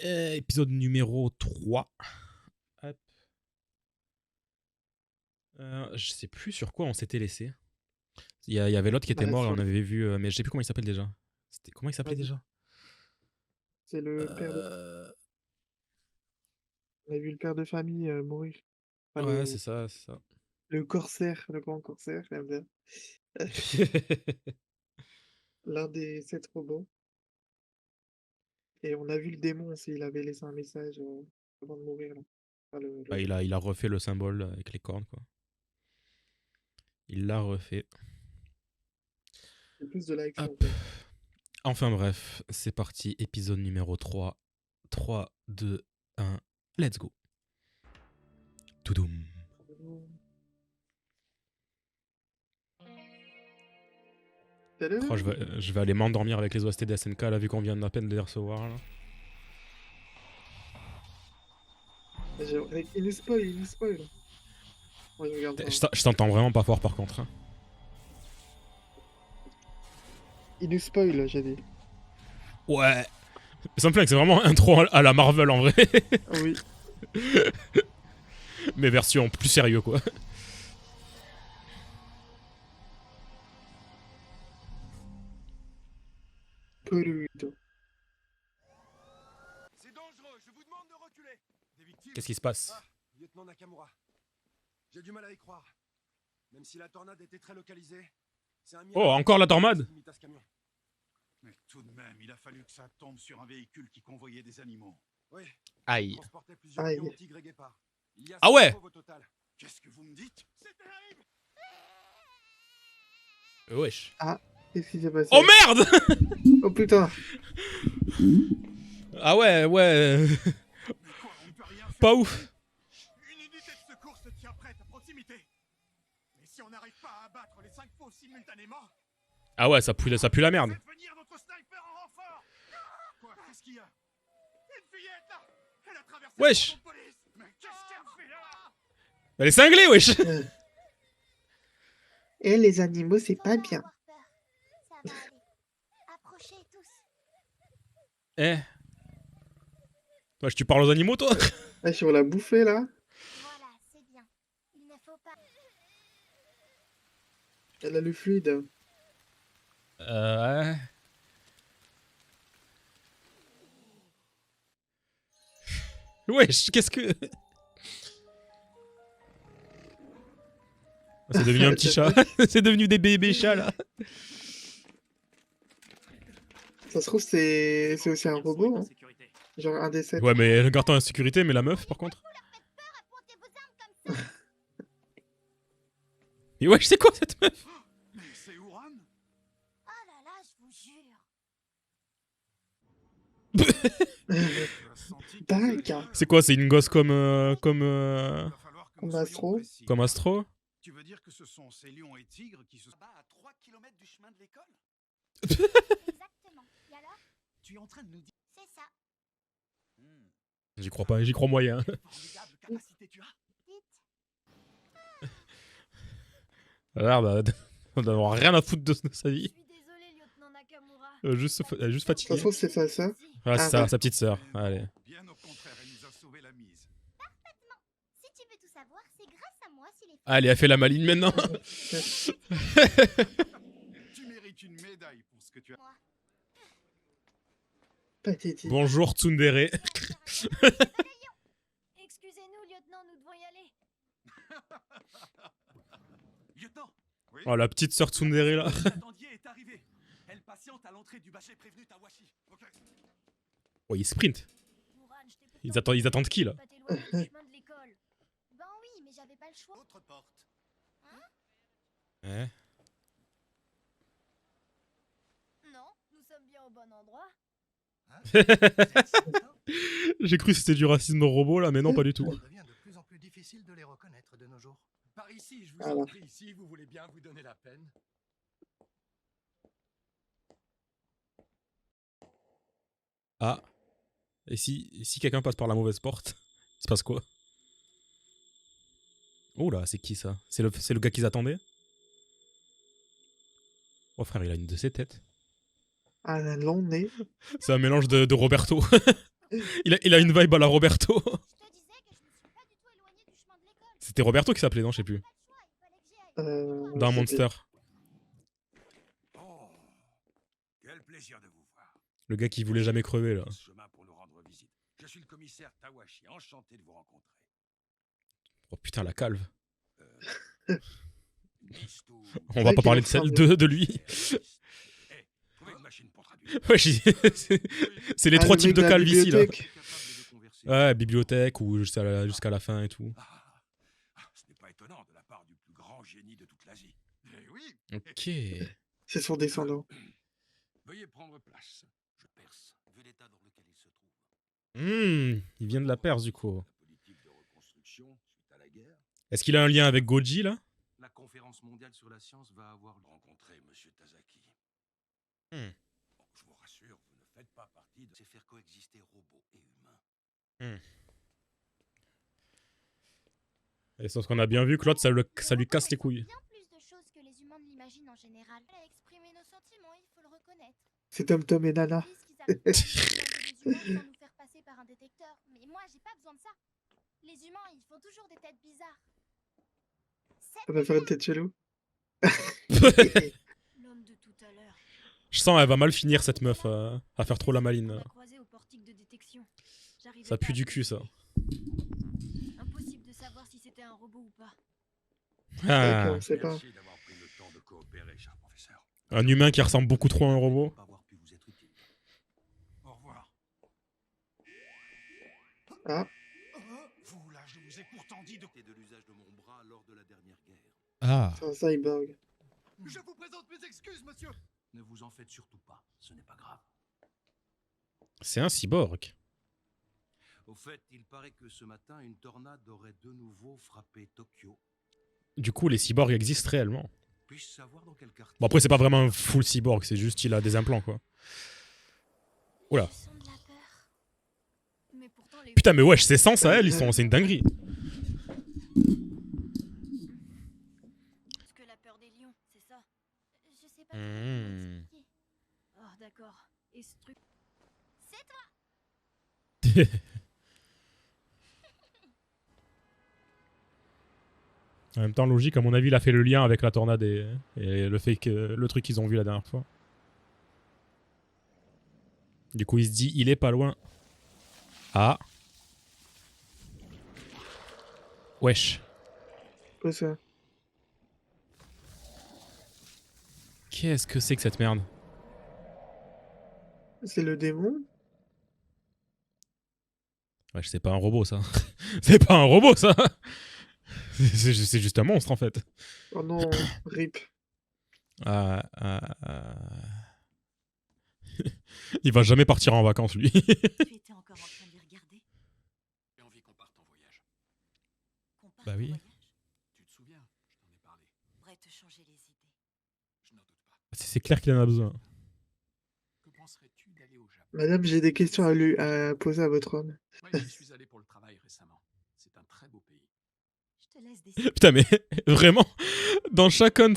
Épisode numéro 3. Hop. Je sais plus sur quoi on s'était laissé. Il y avait l'autre qui était mort et on avait vu... mais je sais plus comment il s'appelle déjà. Comment il s'appelait déjà? C'est le père de... On a vu le père de famille mourir. Enfin, Ouais, c'est ça, c'est ça. le corsaire, le grand corsaire, j'aime bien. L'un des 7 robots. Et on a vu le démon aussi, il avait laissé un message avant de mourir. Là. Enfin, Bah, il a refait le symbole avec les cornes, quoi. Il l'a refait. C'est plus de l'action. Enfin bref, c'est parti, épisode numéro 3. 3, 2, 1, let's go. Toudoum. Oh, je vais aller m'endormir avec les OST de SNK là, vu qu'on vient à peine de les recevoir là. Il nous spoil. Moi, je t'entends vraiment pas fort par contre. Hein. Il nous spoil, j'ai dit. Ouais. Ça me plaît que c'est vraiment un intro à la Marvel en vrai. Oui. Mais version plus sérieux quoi. C'est dangereux, je vous demande de reculer. Des victimes. Qu'est-ce qui se passe? Lieutenant Nakamura. J'ai du mal à y croire. Même si la tornade était très localisée, c'est un miracle. Oh, encore la tornade? Mais tout de même, il a fallu que ça tombe sur un véhicule qui convoyait des animaux. Oui. Aïe. Transportait plusieurs lions, tigres et guépards. Il y a ah ouais. au total. Qu'est-ce que vous me dites? C'est terrible. Wesh. Ah, qu'est-ce qui s'est passé? Oh merde. Oh putain. Ah ouais, ouais. Quoi, on peut rien faire. Pas ouf. Une unité de secours se tient prête à proximité. Mais si on n'arrive pas à abattre les 5 faux simultanément... Ah ouais, ça pue la merde. Faites venir notre sniper en renfort. Quoi, qu'est-ce qu'il y a? Une fillette là. Elle a traversé wesh. le police. Mais qu'est-ce qu'elle fait là? Elle est cinglée, wesh. Et les animaux, c'est pas bien. Ça va aller. Approchez tous. Eh. Wesh, tu parles aux animaux, toi? Ah, si on l'a bouffé, là. Voilà, c'est bien. Il ne faut pas... Elle a le fluide. Ouais. Wesh, qu'est-ce que... C'est devenu un petit chat. C'est devenu des bébés chats, là. Ça se trouve, c'est aussi un robot, hein. Genre un des 7. Ouais, mais le garçon en sécurité, mais la meuf, par contre. Et wesh, c'est quoi cette meuf? Mais c'est Ouran. Oh là là, je vous jure. Tac. C'est quoi, c'est une gosse comme... Comme Astro. Comme Astro? Tu veux dire que ce sont ces lions et tigres qui se battent à 3 km du chemin de l'école? Exactement. Et alors? Tu es en train de nous dire... C'est ça. J'y crois pas, j'y crois moyen. Formidable capacité tu as. Dites. Elle a l'air d'avoir rien à foutre de sa Je vie. suis désolée, lieutenant Nakamura. Elle est juste Ça se fatiguée. trouve, c'est ça, ça. Ah, c'est Ah, ça, ouais. sa petite sœur. Allez. Bien au contraire, elle nous a sauvé la mise. Parfaitement. Si tu veux tout savoir, c'est grâce à moi si les... Allez, elle fait la maline maintenant. Tu mérites une médaille pour ce que tu as. Moi. Pathétique. Bonjour Tsundere. Excusez-nous, lieutenant, nous devons y aller. Lieutenant. Oui. Oh, la petite sœur Tsundere, là. L'attendier est arrivé. Elle patiente à l'entrée du bâcher prévenu Tawashi. Ok. Oh, ils sprintent. Mouran, je t'ai pourtant Ils attendent qui, là? pas t'éloigner du chemin de l'école. Ben oui, mais j'avais pas le choix. Autre porte. Ouais. Non, nous sommes bien au bon endroit. J'ai cru que c'était du racisme robot, là, mais non, pas du tout. Il devient de plus en plus difficile de les reconnaître de nos jours. Par ici, je vous Ah, en ouais. prie, si vous voulez bien vous donner la peine. Ah. Et si quelqu'un passe par la mauvaise porte, il se passe quoi? Oh là, c'est qui ça? C'est le gars qu'ils attendaient? Oh frère, il a une de ses têtes. Ah, un long nez. C'est un mélange de Roberto. Il a une vibe à la Roberto. Je te disais que je me suis pas du tout éloignée du chemin de l'école. C'était Roberto qui s'appelait, non, je sais plus. Pas le choix, il fallait que j'y aille. Dans je sais Monster. Oh, quel plaisir de vous voir. Le gars qui voulait jamais crever, là. Ce chemin pour nous rendre visite. Je suis le commissaire Tawashi, enchanté de vous rencontrer. Oh putain, la calve. Nistou. On va pas parler de celle de lui. Eh, trouvez une machine pour traduire. Ouais, c'est les trois types de calves ici, là. Capable de converser. Ouais, bibliothèque ou jusqu'à la fin et tout. Ce n'est pas étonnant de la part du plus grand génie de toute l'Asie. Eh oui, Ok. C'est son descendant. Veuillez prendre place. Je perce, vu l'état dans lequel il se trouve. Il vient de la Perse, du coup. La politique de reconstruction suite à la guerre. Est-ce qu'il a un lien avec Goji, là? La conférence mondiale sur la science va avoir rencontré Monsieur Tazaki. Hmm. Bon, je vous rassure, vous ne faites pas partie de... C'est faire coexister robots et humains. Et c'est ce qu'on a bien vu que l'autre, ça lui casse les couilles. Bien plus de choses que les humains ne l'imaginent en général. Elle a exprimé nos sentiments, il faut le reconnaître. C'est Tom Tom et Nana. Ils disent qu'ils arrivent à understanding les humains sans nous faire passer par un détecteur. Mais moi, j'ai pas besoin de ça. Les humains, ils font toujours des têtes bizarres. On va faire une tête chelou. L'homme de tout à l'heure. Je sens elle va mal finir cette meuf à faire trop la maline. On là. a croisé au portique de détection. J'arrivais Ça pas pue à du cul ça. Impossible de savoir si c'était un robot ou pas. Ah, On sait pas. Merci d'avoir pris le temps de coopérer, cher professeur. un humain qui ressemble beaucoup trop à un robot. Pas avoir pu vous être utile. au revoir. Ah, Vous, là, je vous ai pourtant dit de... Et de l'usage de mon bras lors de la dernière guerre. Ah. c'est un cyborg. Je vous présente mes excuses, monsieur. Ne vous en faites surtout pas, ce n'est pas grave. C'est un cyborg. Au fait, il paraît que ce matin, une tornade aurait de nouveau frappé Tokyo. Du coup, les cyborgs existent réellement. Puis-je savoir dans quel quartier? Bon après, c'est pas vraiment un full cyborg, c'est juste il a des implants quoi. Oula. Je sens de la peur. Mais pourtant, les Putain mais wesh, ses sens à elle, c'est une dinguerie. Parce que la peur des lions, c'est ça. Je sais pas comment expliquer. Oh, d'accord. Et ce truc. C'est toi. En même temps, logique, à mon avis, il a fait le lien avec la tornade et le fait que le truc qu'ils ont vu la dernière fois. Du coup, il se dit, il est pas loin. Ah. Wesh. Quoi ça? Qu'est-ce que c'est que cette merde? C'est le démon? Wesh, c'est pas un robot ça. C'est pas un robot ça. C'est juste un monstre en fait. Oh non, rip. Il va jamais partir en vacances lui. Tu étais encore en train de les regarder. J'ai envie qu'on parte en voyage. Qu'on parte Bah en oui. voyage. Tu te souviens? Je t'en ai parlé. Prêt te changer les idées. Je n'en doute pas. C'est clair qu'il en a besoin. Que penserais-tu d'aller au Japon? Madame, j'ai des questions à poser à votre homme. Oui, j'y suis allé pour le travail récemment. C'est un très beau pays. Je te laisse décider. Putain mais vraiment, dans chacune de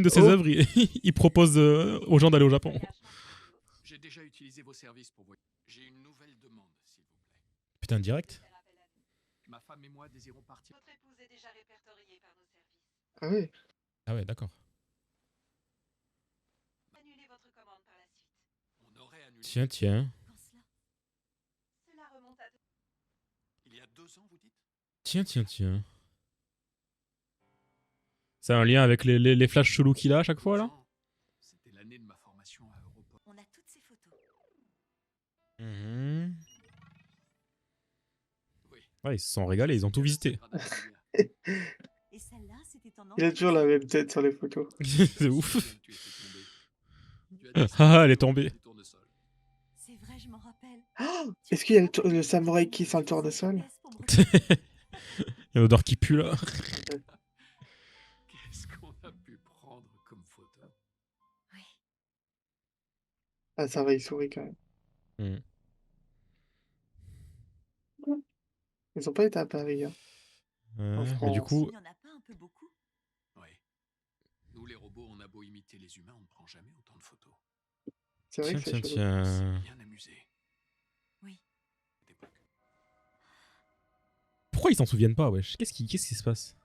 ses Oh. œuvres, il propose aux gens d'aller au Japon. J'ai déjà utilisé vos services pour voyager. J'ai une nouvelle demande, s'il vous plaît. Putain direct. Ma femme et moi désirons partir. Votre épouse est déjà répertoriée par nos services. Ah ouais. Ah ouais d'accord. Annulez votre commande par la suite. On aurait annulé. Tiens. Quand cela Cela remonte à... Il y a 2 ans, vous dites? Tiens. C'est un lien avec les flashs chelous qu'il a à chaque fois là? 2 ans, c'était l'année de ma formation à Europol. On a toutes ces photos. Mhm. Oui. Ouais, ils se sont régalés, ils ont tout visité. Et celle-là, c'était en Il a toujours la même tête sur les photos. C'est ouf. Tu étais tombé. Tu as dit Ah, elle est tombée. des tournesols. C'est vrai, je m'en rappelle. Oh, est-ce qu'il y a le samouraï qui sent le tournesol? Il y a une odeur qui pue là. Qu'est-ce qu'on a pu prendre comme photo? Oui. Ah, ça va, il sourit quand même. Ils ont pas été à Paris. Hein. Mais du France. coup, Il n'y en a pas un peu beaucoup? Oui. Nous, les robots, on a beau imiter les humains, on ne prend jamais autant de photos. C'est vrai que c'est chelou. tiens. Bien amusé. Oui. pourquoi ils s'en souviennent pas, wesh? Qu'est-ce qui se passe?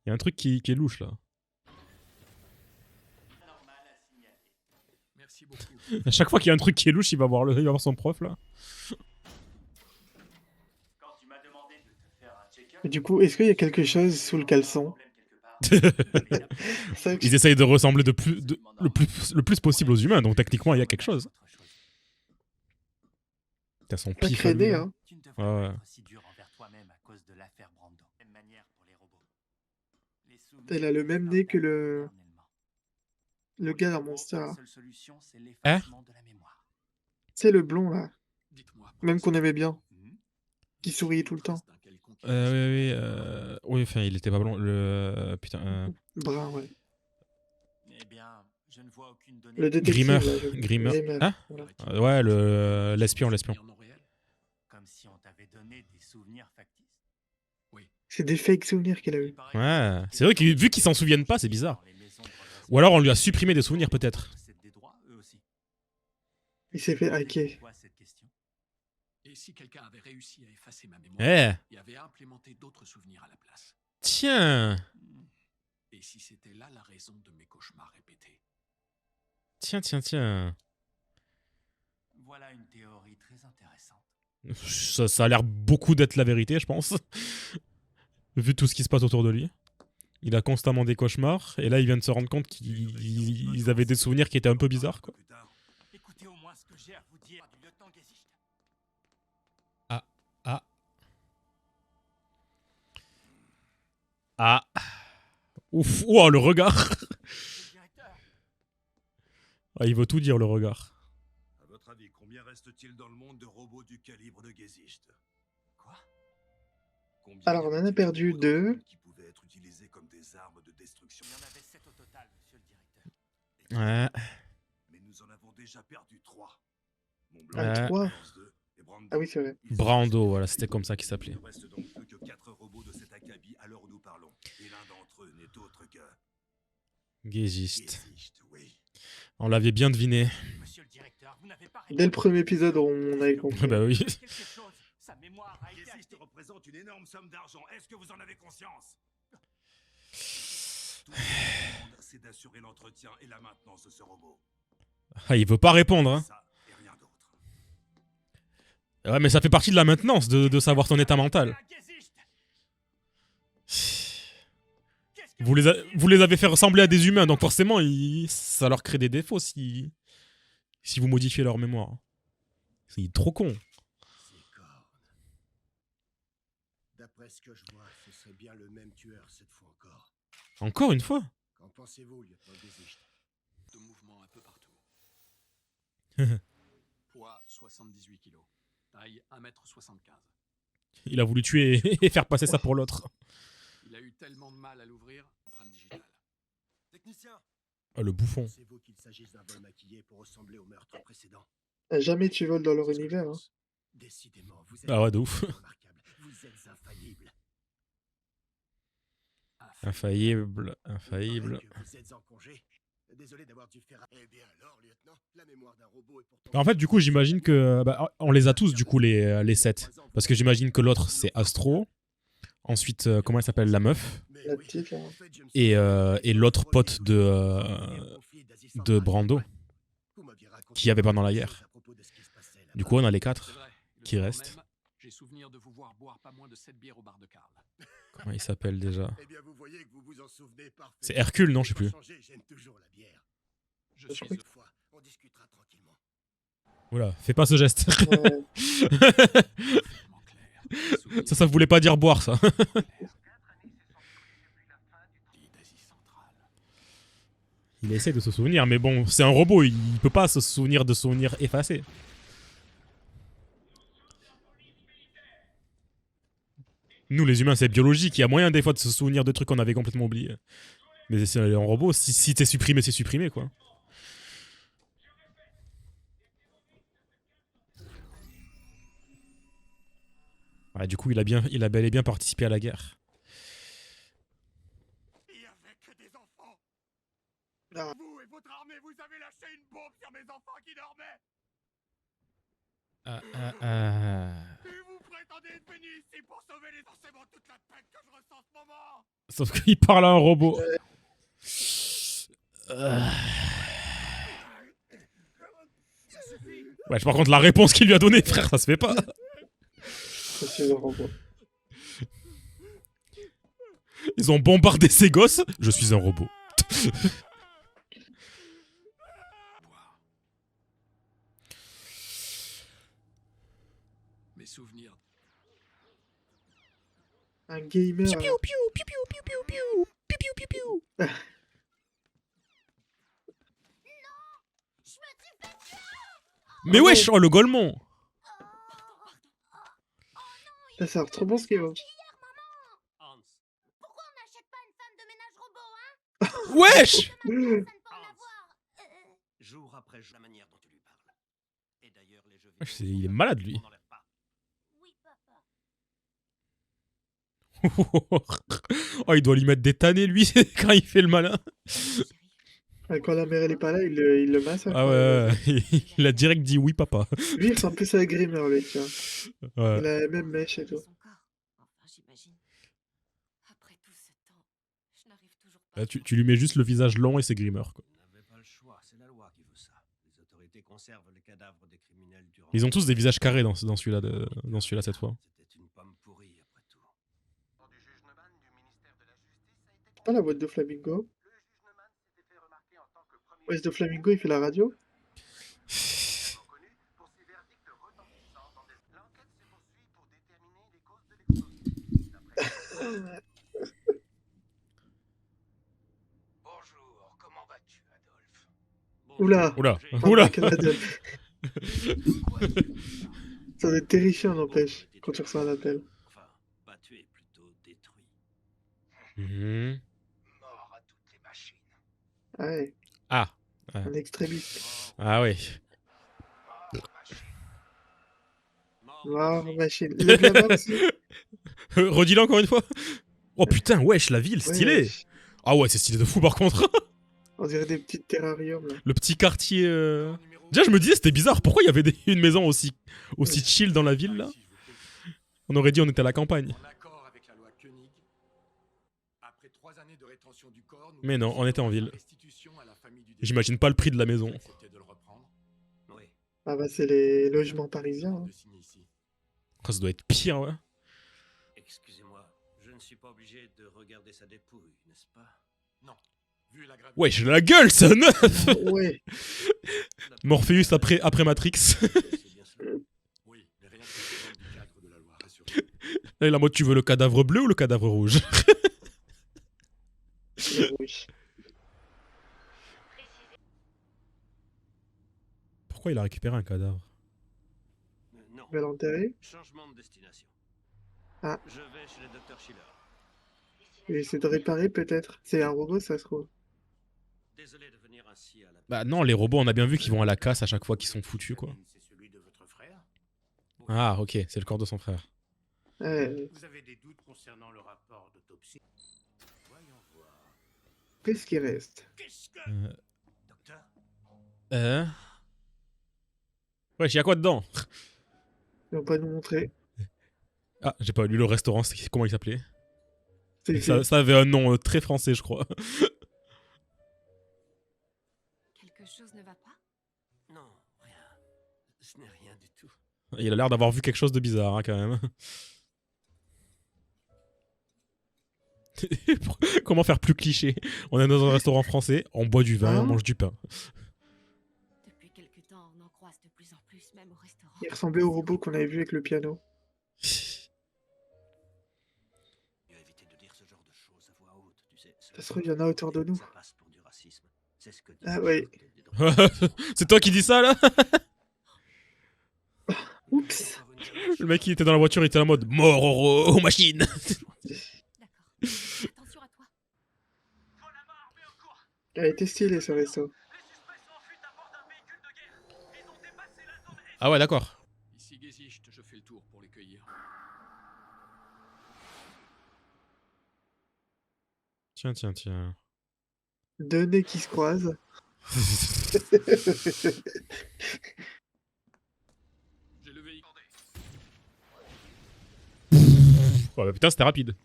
Il y a un truc qui est louche là. Merci beaucoup. À chaque fois qu'il y a un truc qui est louche, il va voir son prof là. Et du coup, est-ce qu'il y a quelque chose sous le caleçon? Ça, Ils essayent de ressembler le plus possible aux humains, donc techniquement il y a quelque chose. T'as son pas pif. crédé, hein. Tu ne devrais Ouais, pas ouais. être aussi dur envers toi-même à cause de l'affaire Brando. Même manière pour les robots. Les souvenirs Elle a le même nez que le éternellement. gars Pour dans les Monster. robots, la Là. seule solution, c'est l'effacement de la mémoire. C'est le blond, là. Dites-moi. Même qu'on aimait bien. Mhm. Qui souriait tout le temps. Trace d'un quelconque Oui, enfin il était pas blond. Putain. Brun, ouais. Eh bien, je ne vois aucune donnée. Le détective, Grimmer. là, Grimmer. Hein? voilà. Ouais, l'espion. non réel. Comme si on t'avait donné des souvenirs factices. C'est des fake souvenirs qu'il a eu. Ouais, c'est vrai que vu qu'ils s'en souviennent pas, c'est bizarre. Ou alors on lui a supprimé des souvenirs peut-être. Il s'est fait hacker. Et si quelqu'un avait réussi à effacer ma mémoire Eh, et avait implémenté d'autres souvenirs à la place? tiens. Et si c'était là la raison de mes cauchemars répétés? Tiens. Voilà une théorie très intéressante. Ça a l'air beaucoup d'être la vérité, je pense. Vu tout ce qui se passe autour de lui. Il a constamment des cauchemars, et là il vient de se rendre compte qu'ils avaient des souvenirs qui étaient un peu bizarres, quoi. Écoutez au moins ce que j'ai à vous dire du lieutenant Gesicht. Ah. Ouf, ouah, le regard. Le directeur, Ah, il veut tout dire, le regard. À votre avis, combien reste-t-il dans le monde de robots du calibre de Gesicht? quoi? Combien Alors, y on en a avait-il de perdu robots 2. dans le monde qui pouvaient être utilisés comme des armes de destruction? Il y en avait 7 au total, monsieur le directeur. Ouais. Mais nous en avons déjà perdu 3. Ah, 3. Ah oui, c'est vrai. Brando, voilà, c'était comme ça qu'il s'appelait. Il ne reste donc plus que 4 robots de cet acabit à l'heure où nous parlons. Et l'un d'entre eux n'est autre que... Gesicht. Gesicht, oui. On l'avait bien deviné. Monsieur le directeur, vous n'avez pas Dès le premier épisode, on avait compris. Bah oui. quelque chose. Sa mémoire a été Gesicht achetée. représente une énorme somme d'argent. Est-ce que vous en avez conscience? Tout ce qu'on demande, c'est d'assurer l'entretien et la maintenance de ce robot. Ah, il veut pas répondre, hein. Ça et rien d'autre. Ouais, mais ça fait partie de la maintenance, de savoir son état mental. Vous les avez fait ressembler à des humains, donc forcément, ça leur crée des défauts si vous modifiez leur mémoire. C'est trop con. Ces cornes. D'après ce que je vois, ce serait bien le même tueur cette fois encore. Encore une fois. Qu'en pensez-vous, lieutenant Gesicht? De mouvements un peu partout. Poids 78 kg. Taille 1,75 m. Il a voulu tuer et faire passer ça pour l'autre. Il a eu tellement de mal à l'ouvrir, empreinte digitale. Technicien, Ah, le bouffon. Pensez-vous qu'il s'agisse d'un vol maquillé pour ressembler au meurtre précédent? Jamais tu voles dans leur univers. Hein. Décidément, vous êtes Ah ouais, de ouf. remarquable. Vous êtes infaillible. Infaillible. Il paraît que vous êtes en congé. Désolé d'avoir dû faire... Eh bien alors, lieutenant, la mémoire d'un robot est pourtant... En fait, du coup, j'imagine que... Bah, on les a tous, du coup, les 7. Parce que j'imagine que l'autre, c'est Astro. Ensuite, comment elle s'appelle, la meuf. La petite, là. Et l'autre pote de Brando, qui avait pendant la guerre. Du coup, on a les 4 C'est vrai, le qui soir restent. même, j'ai souvenir de vous voir boire pas moins de 7 bières au bar de Karl. Comment il s'appelle déjà? Eh bien, vous voyez que vous vous en souvenez parfaitement. C'est Hercule, non, je sais plus. J'aime toujours la bière. Je Je suis crois Une fois, on discutera tranquillement. Oula, fais pas ce geste. Ouais. parfaitement clair. Ça voulait pas dire boire, ça. D'Asie centrale. Il essaie de se souvenir, mais bon, c'est un robot, il peut pas se souvenir de souvenirs effacés. Nous, les humains, c'est biologique, il y a moyen des fois de se souvenir de trucs qu'on avait complètement oubliés. Mais c'est un robot, si t'es supprimé, c'est supprimé, quoi. Ouais, du coup, il a bel et bien participé à la guerre. Il n'y avait que des enfants. Ah. Vous et votre armée, vous avez lâché une bombe sur mes enfants qui dormaient. Et vous prétendez être venu ici pour sauver les enseignants toute la peine que je ressens en ce moment. Sauf qu'il parle à un robot. Ouais, par contre, la réponse qu'il lui a donnée, frère, ça se fait pas. Je suis un robot. Ils ont bombardé ces gosses. Je suis un robot. Mes souvenirs. Un gamer. Mais wesh, oh le Golemon. Ça sert trop bon ce qu'il va. Hans, Pourquoi on n'achète pas une femme de ménage robot, hein? Wesh. Ça ne peut en avoir. jour après jour, la manière dont tu lui parles. Et d'ailleurs, les jeux Wesh, vidéo il est sont malade, pas- lui. on n'enlève pas. Oui, papa. Oh, il doit lui mettre des tannés, lui, quand il fait le malin. Quand la mère elle est pas là, il le massacre. Ah ouais, il a direct dit oui, papa. Lui, il ressemble plus à Grimer, lui, tu vois. Ouais. Il a la même mèche et tout. Son corps. Enfin, j'imagine. Après tout ce temps, je n'arrive toujours pas. Là, tu lui mets juste le visage long et c'est Grimer, quoi. Vous n'avez pas le choix, c'est la loi qui veut ça. Les autorités conservent les cadavres des criminels durant... Ils ont tous des visages carrés dans celui-là dans celui-là cette fois. C'était une pomme pourrie, après tout. Pas la boîte de Flamingo. Ouais, de Flamingo, il fait la radio. Bonjour, comment vas-tu, Adolphe? Oula. Oula, Oh, oula. Canada. Ça doit être terrifiant, n'empêche, quand tu reçois un appel. Enfin, battu et plutôt détruit. Mhm. Mort à toutes les machines. Ouais, Ah. un extrémiste. Ah ouais. Mort, machine. Il est de là-bas aussi. Redis-le encore une fois. Oh putain, wesh, la ville, stylé. Ouais, Ah ouais, c'est stylé de fou par contre. on dirait des petites terrariums, là. Le petit quartier. Déjà, je me disais, c'était bizarre. Pourquoi il y avait une maison aussi chill dans la ville là? On aurait dit on était à la campagne. En accord avec la loi Koenig, après 3 années de rétention du corps, nous Mais non, on était en ville. la restitution à la famille du défunt. J'imagine pas le prix de la maison. Accepté de le reprendre. Oui. Ah bah, c'est les logements parisiens. Hein. De signer ici. Oh, ça doit être pire, ouais. Excusez-moi, je ne suis pas obligé de regarder sa dépouille, n'est-ce pas? Non. Vu la gravité. Wesh, la gueule, c'est un œuf. Ouais, Morpheus après Matrix. C'est bien ça. Oui, mais rien que du cadre de la loi, rassurez-vous. Et la mode, tu veux le cadavre bleu ou le cadavre rouge? c'est rouge. Pourquoi il a récupéré un cadavre? Non. Il va l'enterrer. Changement de destination. Ah. Je vais chez le docteur Schiller. Et essayer de réparer, peut-être. C'est un robot, ça se trouve. Désolé de venir ainsi à la... Bah non, les robots, on a bien vu qu'ils vont à la casse à chaque fois qu'ils sont foutus, quoi. C'est celui de votre frère? Ah, ok, c'est le corps de son frère. Ouais, Vous avez des doutes concernant le rapport d'autopsie? Voyons voir. qu'est-ce qui reste? Qu'est-ce que... Docteur? Wesh, y'a quoi dedans? Ils vont pas nous montrer. Ah, j'ai pas lu le restaurant, comment il s'appelait? C'est Ça avait un nom très français, je crois. Quelque chose ne va pas? Non, rien. Ce n'est rien du tout. Il a l'air d'avoir vu quelque chose de bizarre, hein, quand même. Comment faire plus cliché? On est dans un restaurant français, on boit du vin et on Hein? mange du pain. Depuis quelque temps, on en croise de plus en plus, même au restaurant. Il ressemblait au robot qu'on avait vu avec le piano. Mieux éviter de dire ce genre de choses à voix haute, tu sais. Ça se trouve, il y en a autour de nous. Ça passe pour du racisme. C'est ce que dit Ah le oui. chef des droits. C'est toi qui dis ça, là? Oups. Le mec, il était dans la voiture, il était en mode mort aux machines. D'accord. Attention à toi. Elle était stylée, ce resto. Ah ouais, d'accord. Ici Gesicht, je fais le tour pour les cueillir. Tiens. Deux nez qui se croisent. J'ai levé Ouais, bah, putain, c'était rapide.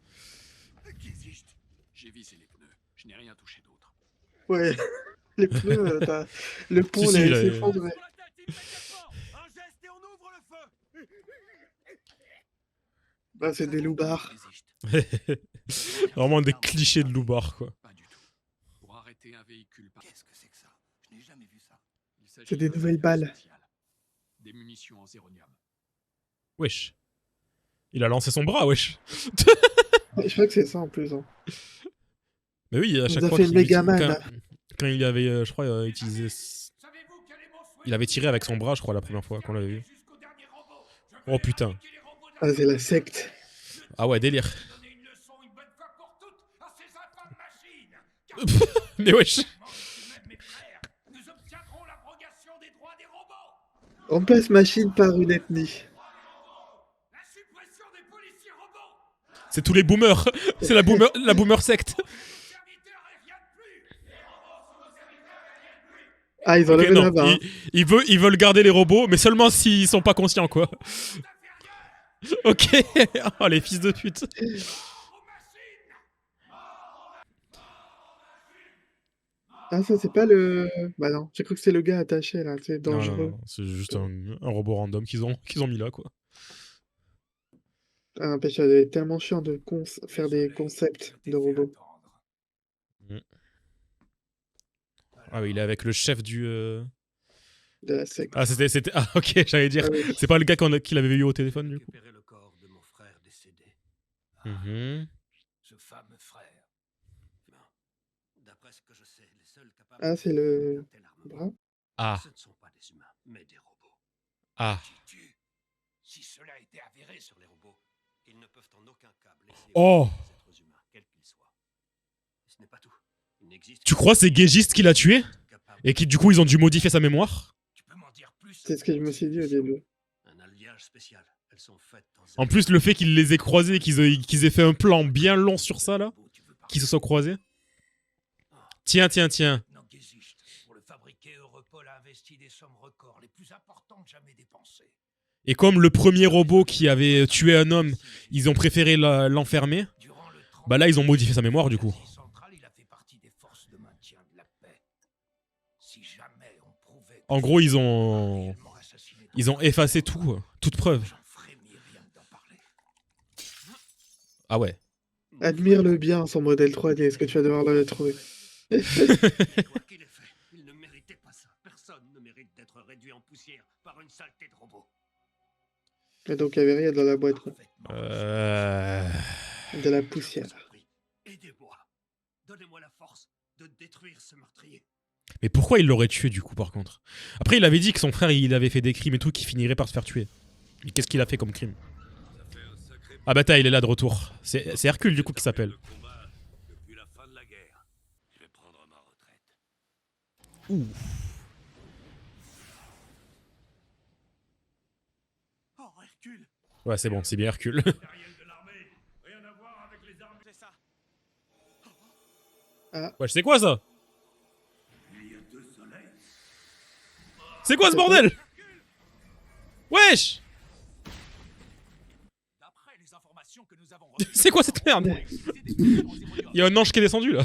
J'ai visé les pneus. Je n'ai rien touché d'autre. Ouais, les pneus, le pont, Si, il il a- s'est effondré. Un geste et on ouvre le feu. Bah, c'est des loupards. Vraiment des clichés de loupard, quoi. Pas du tout. Pour arrêter un véhicule par... Qu'est-ce que c'est que ça? Je n'ai jamais vu ça. Il s'agit C'est des d'un nouvelles matériau balles. spécial. Des munitions en zéronium. Wesh. Il a lancé son bras, wesh. Je crois que c'est ça en plus. Hein. Mais oui, à Il chaque a fois fait qu'il le Megaman, quand, là. quand il avait, je crois, utilisé... Il avait tiré avec son bras, je crois, la première fois qu'on l'avait vu. Oh putain. Ah, c'est la secte. Ah ouais, délire. Mais wesh. Remplace machine par une ethnie. C'est tous les boomers. C'est la boomer secte. Ah, ils ont Ok, levé non, la barre. ils veulent garder les robots, mais seulement s'ils sont pas conscients, quoi. Ok. Oh, les fils de pute. Ah, ça, c'est pas le... Bah non, j'ai cru que c'est le gars attaché, là. C'est Non, dangereux. non, c'est juste un robot random qu'ils ont mis là, quoi. Ah, n'empêche, c'est tellement chiant de faire des concepts de robots. Ah oui, il est avec le chef du... De la secte. Ah, c'était... Ah, ok, j'allais dire. Ah oui. C'est pas le gars qu'il avait eu au téléphone, du coup. Récupérer le corps de mon frère décédé. Mhm. Ce fameux frère. D'après ce que je sais, les seuls capables Ah, c'est le... d'un tel armement, bras. Ah, ce ne sont pas des humains, mais des robots. ah. Qui tuent. Si cela était avéré sur les robots, ils ne peuvent en aucun cas blesser Oh. les êtres humains, quels qu'ils soient. Ce n'est pas tout. Il n'existe Tu crois c'est Guégiste qui l'a tué? Et qui, du coup, ils ont dû modifier sa mémoire? Tu peux m'en dire plus? C'est ce que je me suis dit au début. Un alliage spécial. Elles sont faites En plus, le fait qu'ils les aient croisés, qu'ils aient fait un plan bien long sur ça, là, qu'ils se soient croisés. Tiens. Nogezist, pour le fabriquer, Europol a investi des sommes records, les plus importantes jamais dépensées. Et comme le premier robot qui avait tué un homme, ils ont préféré l'enfermer, Durant le bah là, ils ont modifié sa mémoire, du coup. central, il a fait partie des forces de maintien de la paix. Si jamais on prouvait En gros, ils ont effacé tout, toute preuve. j'en frémis rien que d'en parler. Ah ouais. Admire-le bien, son modèle 3D. Est-ce que tu vas devoir le trouver? Quoi qu'il ait fait, il ne méritait pas ça. Personne ne mérite d'être réduit en poussière par une saleté de robot. Et donc, il n'y avait rien dans la boîte. Quoi. Parfaitement. De la poussière. Aidez-moi. Donnez-moi la force de détruire ce meurtrier. Mais pourquoi il l'aurait tué, du coup, par contre? Après, il avait dit que son frère, il avait fait des crimes et tout, qui finirait par se faire tuer. Mais qu'est-ce qu'il a fait comme crime? Ah bah il est là de retour. C'est Hercule, du coup, qui s'appelle. Depuis la fin de la guerre, je vais prendre ma retraite. Ouh. Oh, Hercule. Ouais, c'est bon, c'est bien Hercule. Matériel de l'armée. Rien à voir avec les armes. C'est ça. Ouais, c'est quoi ça? C'est quoi ce bordel? Wesh! D'après les informations que nous avons reçues, C'est quoi cette merde? Il y a un ange qui est descendu là.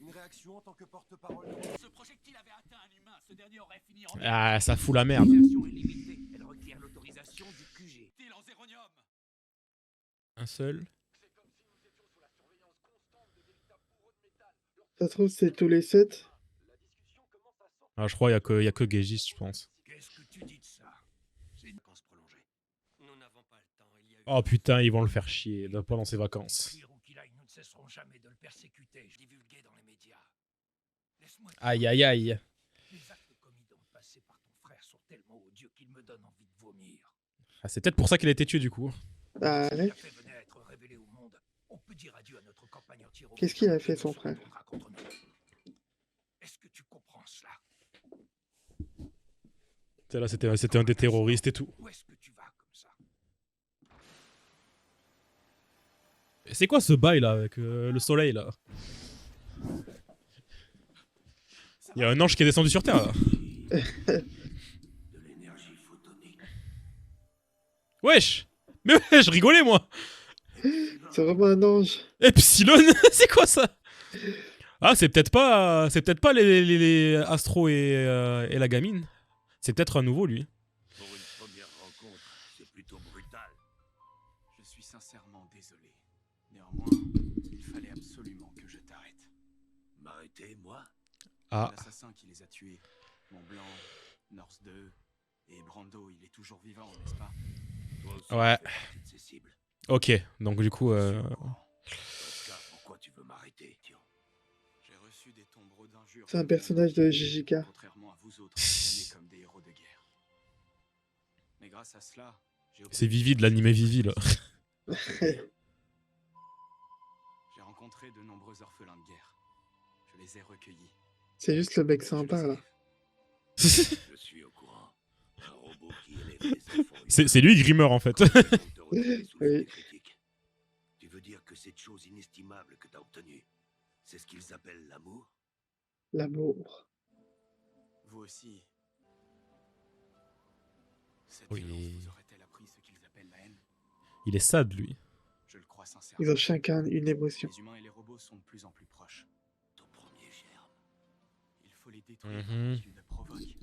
Une réaction en tant que porte-parole. ce projectile avait atteint un humain. Ce dernier aurait fini en Ah, ça fout la merde. L'utilisation est limitée. Elle requiert l'autorisation du QG. Il en zéronium. Un seul. Ça se trouve, c'est tous les 7. Ah, je crois qu'il y a que Guégiste, je pense. Qu'est-ce que tu dis de ça? C'est une vacances prolongée. Nous n'avons pas le temps. Il y a eu Oh putain, ils vont le faire chier pendant ses vacances. pire où qu'il aille, nous ne cesserons jamais de le persécuter. Je divulguais dans les médias. Laisse-moi te Aïe dire, aïe aïe. les actes commis dans le passé par ton frère sont tellement odieux qu'ils me donnent envie de vomir. Ah, c'est peut-être pour ça qu'il a été tué du coup. Ah, Si ouais. la paix venait à être révélée au monde, on peut dire adieu à notre campagne anti-robot. Qu'est-ce qu'il a fait, son frère? Contre nous. Est-ce que tu comprends cela? Là, c'était un des terroristes et tout. Où est-ce que tu vas comme ça? C'est quoi ce bail là avec le soleil là? Il y a un ange qui est descendu sur Terre là. De l'énergie photonique. Wesh! Mais ouais, je rigolais moi! C'est vraiment un ange. Epsilon. C'est quoi ça? Ah, c'est peut-être pas les Astro et la gamine. C'est peut-être un nouveau, lui. Pour une première rencontre, c'est plutôt brutal. Je suis sincèrement désolé. Néanmoins, il fallait absolument que je t'arrête. M'arrêter, moi? Ah. L'assassin qui les a tués, Mont Blanc, North 2 et Brando, il est toujours vivant, n'est-ce pas? Toi aussi, Ouais. tu fais partie de ces cibles. Ok, donc du coup... Dans ce cas, pourquoi tu veux m'arrêter, Tion? J'ai reçu des tombereaux d'injures. C'est un personnage de JJK. Contrairement à vous autres, jamais comme des héros de guerre. Mais grâce à cela, j'ai C'est Vivi de l'animé Vivi, là. J'ai rencontré de nombreux orphelins de guerre. Je les ai recueillis. C'est juste le mec sympa, là. Je suis au courant. Un robot qui élève les enfants. C'est lui Grimmer, en fait. Oui. Tu veux dire que cette chose inestimable que t'as obtenue, c'est ce qu'ils appellent l'amour? L'amour. Vous aussi. Cette Oui. violence vous aurait-elle appris ce qu'ils appellent la haine? Il est sad, lui. Je le crois sincèrement. Ils ont chacun une émotion. Les humains et les robots sont de plus en plus proches. Ton premier germe. Il faut les détruire Mhm. avant qu'ils ne provoquent.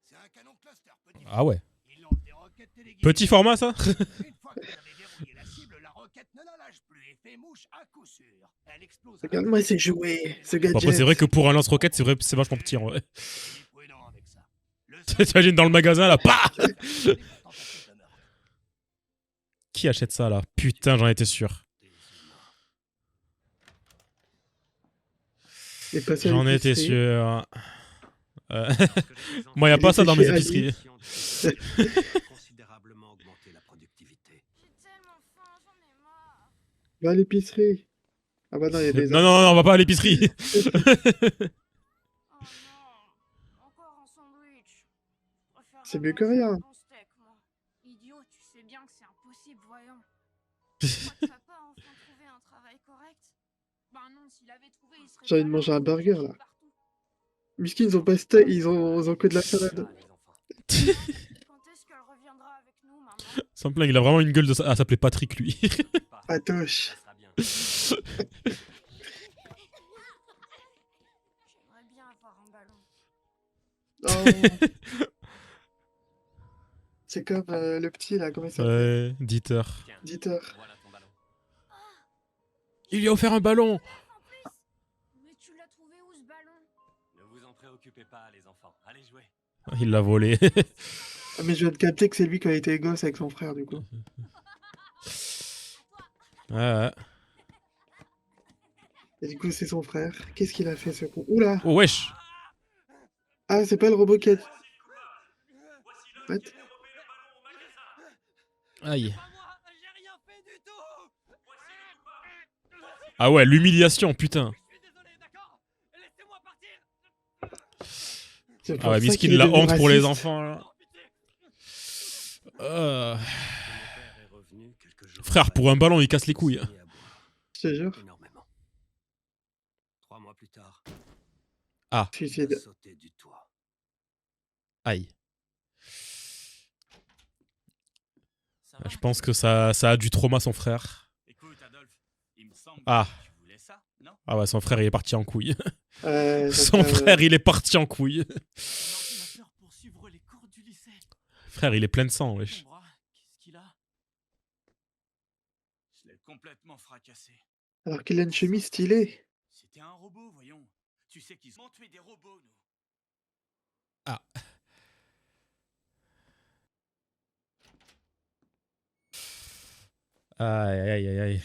C'est un canon cluster, petit. Ah ouais. Il lance des roquettes téléguidées. Petit format, ça? Une fois que vous avez verrouillé la cible, la roquette ne la lâche plus et fait mouche à coup sûr. Elle explose. Regarde-moi ces jouets, ce Bon, après, gadget. c'est vrai que pour un lance-roquette, c'est vachement petit, en vrai. Soyez prudent avec ça. Le T'imagines dans le magasin, là, bah des tentatives de meurtre. Qui achète ça, là? Putain, j'en étais sûr. Et passer à J'en étais l'épicerie. sûr. Moi, y a pas ça dans mes épiceries. Considérablement augmenter la productivité. J'ai tellement faim, j'en ai marre. Va à l'épicerie. Ah bah non, il y a des... Non, non, non, on va pas à l'épicerie. Oh non, encore un sandwich. Je préfère C'est mieux vraiment que rien. un bon steak, moi. Idiot, tu sais bien que c'est impossible, voyons. Je crois que papa a enfin trouvé un travail correct. Ben non, s'il avait trouvé, il serait J'ai envie pas de là manger un à burger, chercher là. partout. Miskin, ils ont pas steak, ils ont que de la salade. Ah, les enfants. Quand est-ce qu'elle reviendra avec nous, maman? Sans blague, il a vraiment une gueule de ça. Ah, s'appeler Patrick, lui. Patoche. Ça sera bien. J'aimerais bien avoir un ballon. Oh. C'est comme le petit, là, comment il s'appelle? Ouais, Dieter. Tiens, Dieter. voilà ton ballon. Il lui a offert un ballon. En plus. Mais tu l'as trouvé où, ce ballon? Ne vous en préoccupez pas, les enfants. Allez jouer. Il l'a volé. Ah, mais je viens de capter que c'est lui qui a été gosse avec son frère, du coup. Ouais. Et du coup, c'est son frère. Qu'est-ce qu'il a fait, ce con? Oula! Oh, wesh. Ah, c'est pas le robot qui a... What? Aïe. Pas moi, j'ai rien fait du tout. Ah ouais, l'humiliation, putain. Je suis désolé, d'accord? Laissez-moi partir. C'est Ah pour ouais, ça miskin, qu'il est la devenu honte pour les raciste. enfants, là. Oh, pitié. Euh, Mon père est revenu quelques jours Frère, après. pour un ballon, il casse les couilles. Il s'est mis à boire Je te jure. énormément. 3 mois plus tard, Suicide. il a sauté du toit. Aïe. Ça va? Je pense que ça a du trauma son frère. Écoute, Adolphe, il me semble Ah. que tu voulais ça, non? Ah ouais, son frère, il est parti en couille. Ça Son fait, frère, il est parti en couille. Un ordinateur pour suivre les cours du lycée. Frère, il est plein de sang, wesh. Ton bras, qu'est-ce qu'il a? Je l'ai complètement fracassé. Alors qu'il a une chemise stylée. C'était un robot, voyons. Tu sais qu'ils ont tué des robots, nous. Ah. Aïe, aïe, aïe, aïe.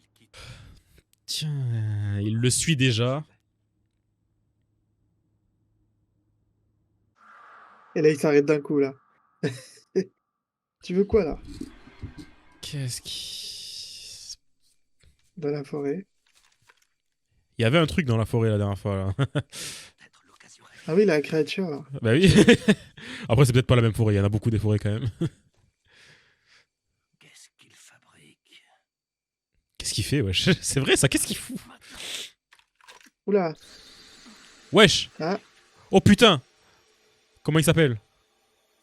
Il quitte. Tiens, il le suit déjà. Et là, il s'arrête d'un coup, là. Tu veux quoi, là? Qu'est-ce qui... Dans la forêt. Il y avait un truc dans la forêt la dernière fois, là. Peut-être l'occasion rêvée. Ah oui, la créature, là. Bah oui. Après, c'est peut-être pas la même forêt. Il y en a beaucoup des forêts, quand même. Qu'est-ce qu'il fabrique? Qu'est-ce qu'il fait, wesh? C'est vrai, ça, qu'est-ce qu'il fout? Oula. Wesh! Ah. Oh putain! Comment il s'appelle?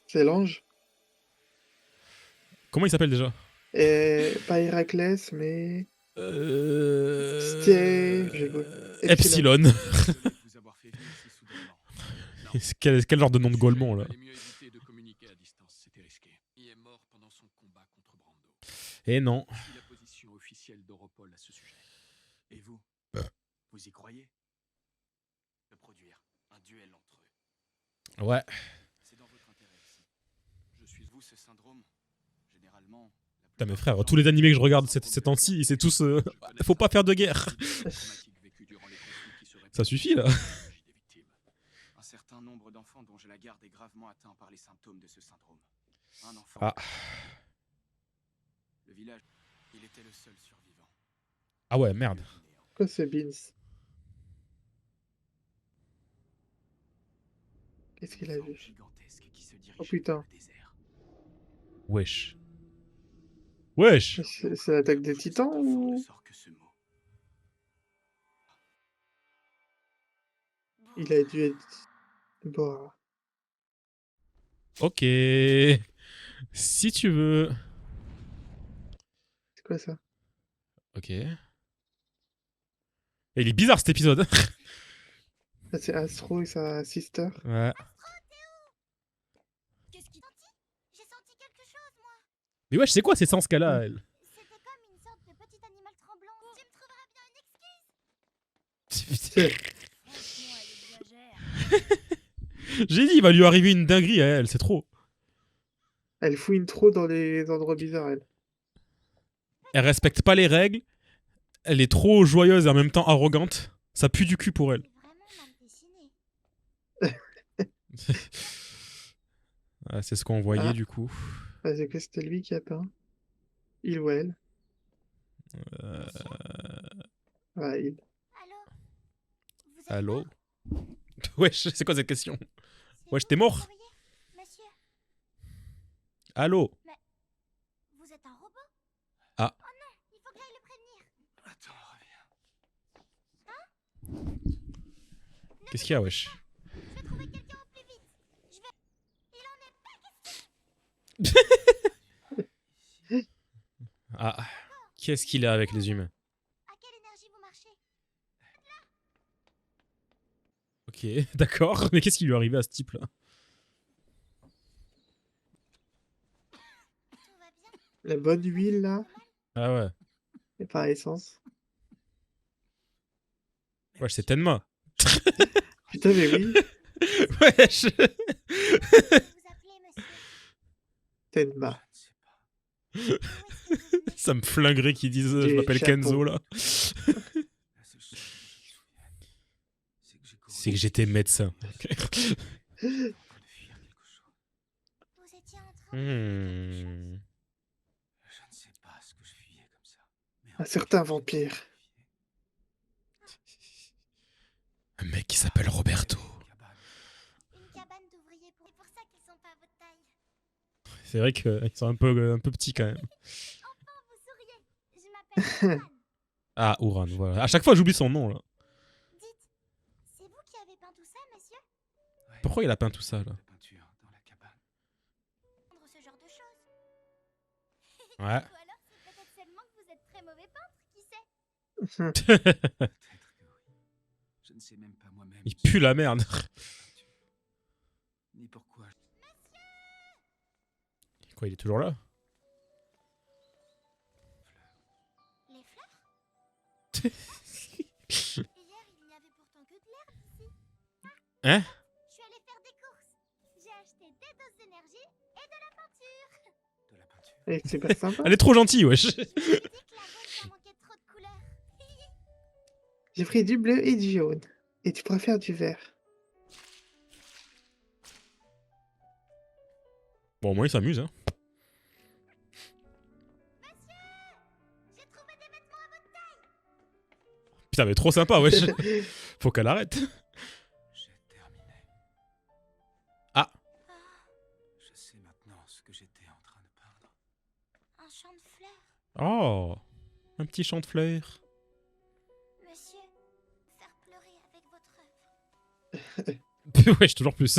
C'est l'ange. Comment il s'appelle déjà? Et pas Héraclès, mais... Euh... J'ai go- Epsilon. Désolé de vous avoir fait venir si soudainement. Non, Quel genre de nom de Golemont là? il valait mieux éviter de communiquer à distance, c'était risqué. Il est mort pendant son combat contre Brando. Eh non. Voici la position officielle d'Europol à ce sujet. Et vous? Vous y croyez? De produire un duel entre eux. Ouais. C'est dans votre intérêt aussi. Je suis vous ce syndrome. Généralement. Putain mais frère, tous les animés que je regarde ces temps-ci, c'est tous... Faut pas faire de guerre. Ça suffit là. Un certain nombre d'enfants dont je la garde est gravement atteint par les symptômes de ce syndrome. Un enfant. Ah. Le village, il était le seul survivant. Ah ouais, merde. Quoi, c'est Beans? Qu'est-ce qu'il a vu? Gigantesque qui se dirige Oh putain. vers le désert. Wesh. Wesh. C'est l'attaque des titans Cet enfant ou... ne sort que ce mot. Il a dû être... Bon. Ok. Si tu veux. C'est quoi ça? Ok. Et il est bizarre cet épisode. Ah, c'est Astro et sa sister. Ouais. Qu'est-ce qui... J'ai senti quelque chose, moi. Mais wesh, c'est quoi ces sens qu'elle a, elle? C'était comme une sorte de petit animal tremblant. Tu me trouveras bien une excuse. Franchement, elle exagère. J'ai dit, il va lui arriver une dinguerie à elle, c'est trop. Elle fouine trop dans les endroits bizarres, elle. Elle respecte pas les règles. Elle est trop joyeuse et en même temps arrogante. Ça pue du cul pour elle. C'est vraiment mal dessiné. Ah, c'est ce qu'on voyait Ah. du coup. Ah, c'est que c'était lui qui a peint. Il ou elle. Ouais, il. Allô? Vous êtes Allô? mort? Wesh, c'est quoi cette question? C'est Wesh, vous t'es qui mort? travaillez, monsieur? Allô? Vous êtes un robot? Ah. Oh non, il faut que j'aille le prévenir. Attends, reviens. Qu'est-ce qu'il y a, wesh? Je vais trouver quelqu'un au plus vite. Je vais... Il en est pas question. Ah. Qu'est-ce qu'il a avec les humains? À quelle énergie vous marchez? Ok, d'accord. Mais qu'est-ce qui lui est arrivé à ce type-là? Tout va bien? La bonne huile, là. Ah ouais. Et par essence. Wesh, c'est Tenma. Putain, mais oui. Wesh. Vous appelez, monsieur? Tenma. Où est-ce que vous venez? Ça me flinguerait qu'ils disent je Des m'appelle chapeaux. Kenzo là. La seule chose que je me souvienne, c'est que j'ai couru C'est que j'étais médecin. en train de fuir quelque chose. Vous étiez en train de faire quelque chose. Hmm. Je ne sais pas ce que je fuyais comme ça. Mais Un certain vampire. Un mec qui s'appelle Roberto. Une cabane d'ouvriers pour... C'est pour ça qu'ils sont pas à votre taille. C'est vrai qu'ils sont un peu petits quand même. Enfin, vous souriez. Je m'appelle Anne. Ah, Ouran, voilà. À chaque fois j'oublie son nom là. Dites, c'est vous qui avez peint tout ça, monsieur? Pourquoi il a peint tout ça là? De peinture dans la cabane. Prendre ce genre de choses. Ouais. Ou alors, c'est peut-être seulement que vous êtes très mauvais peintre, qui sait? Peut-être que oui. Je ne sais même pas moi-même. Il pue la merde. Ni pourquoi. Quoi, il est toujours là? Les fleurs? Hier, il n'y avait pourtant que de l'herbe ici. Hein? Je suis allée faire des courses. J'ai acheté des doses d'énergie et de la peinture. De la peinture. Et c'est pas sympa. Elle est trop gentille, wesh. Je me suis dit que la rose, ça manquait trop de couleurs. J'ai pris du bleu et du jaune. Et tu préfères du vert. Bon, au moins il s'amuse, hein. J'ai trouvé des vêtements à votre taille. Putain, mais trop sympa, wesh. Faut qu'elle arrête. J'ai terminé. Ah. Je sais maintenant ce que j'étais en train de peindre. Un champ de fleurs. Oh. Un petit champ de fleurs. Monsieur, faire pleurer avec votre œuvre. Wesh, toujours plus.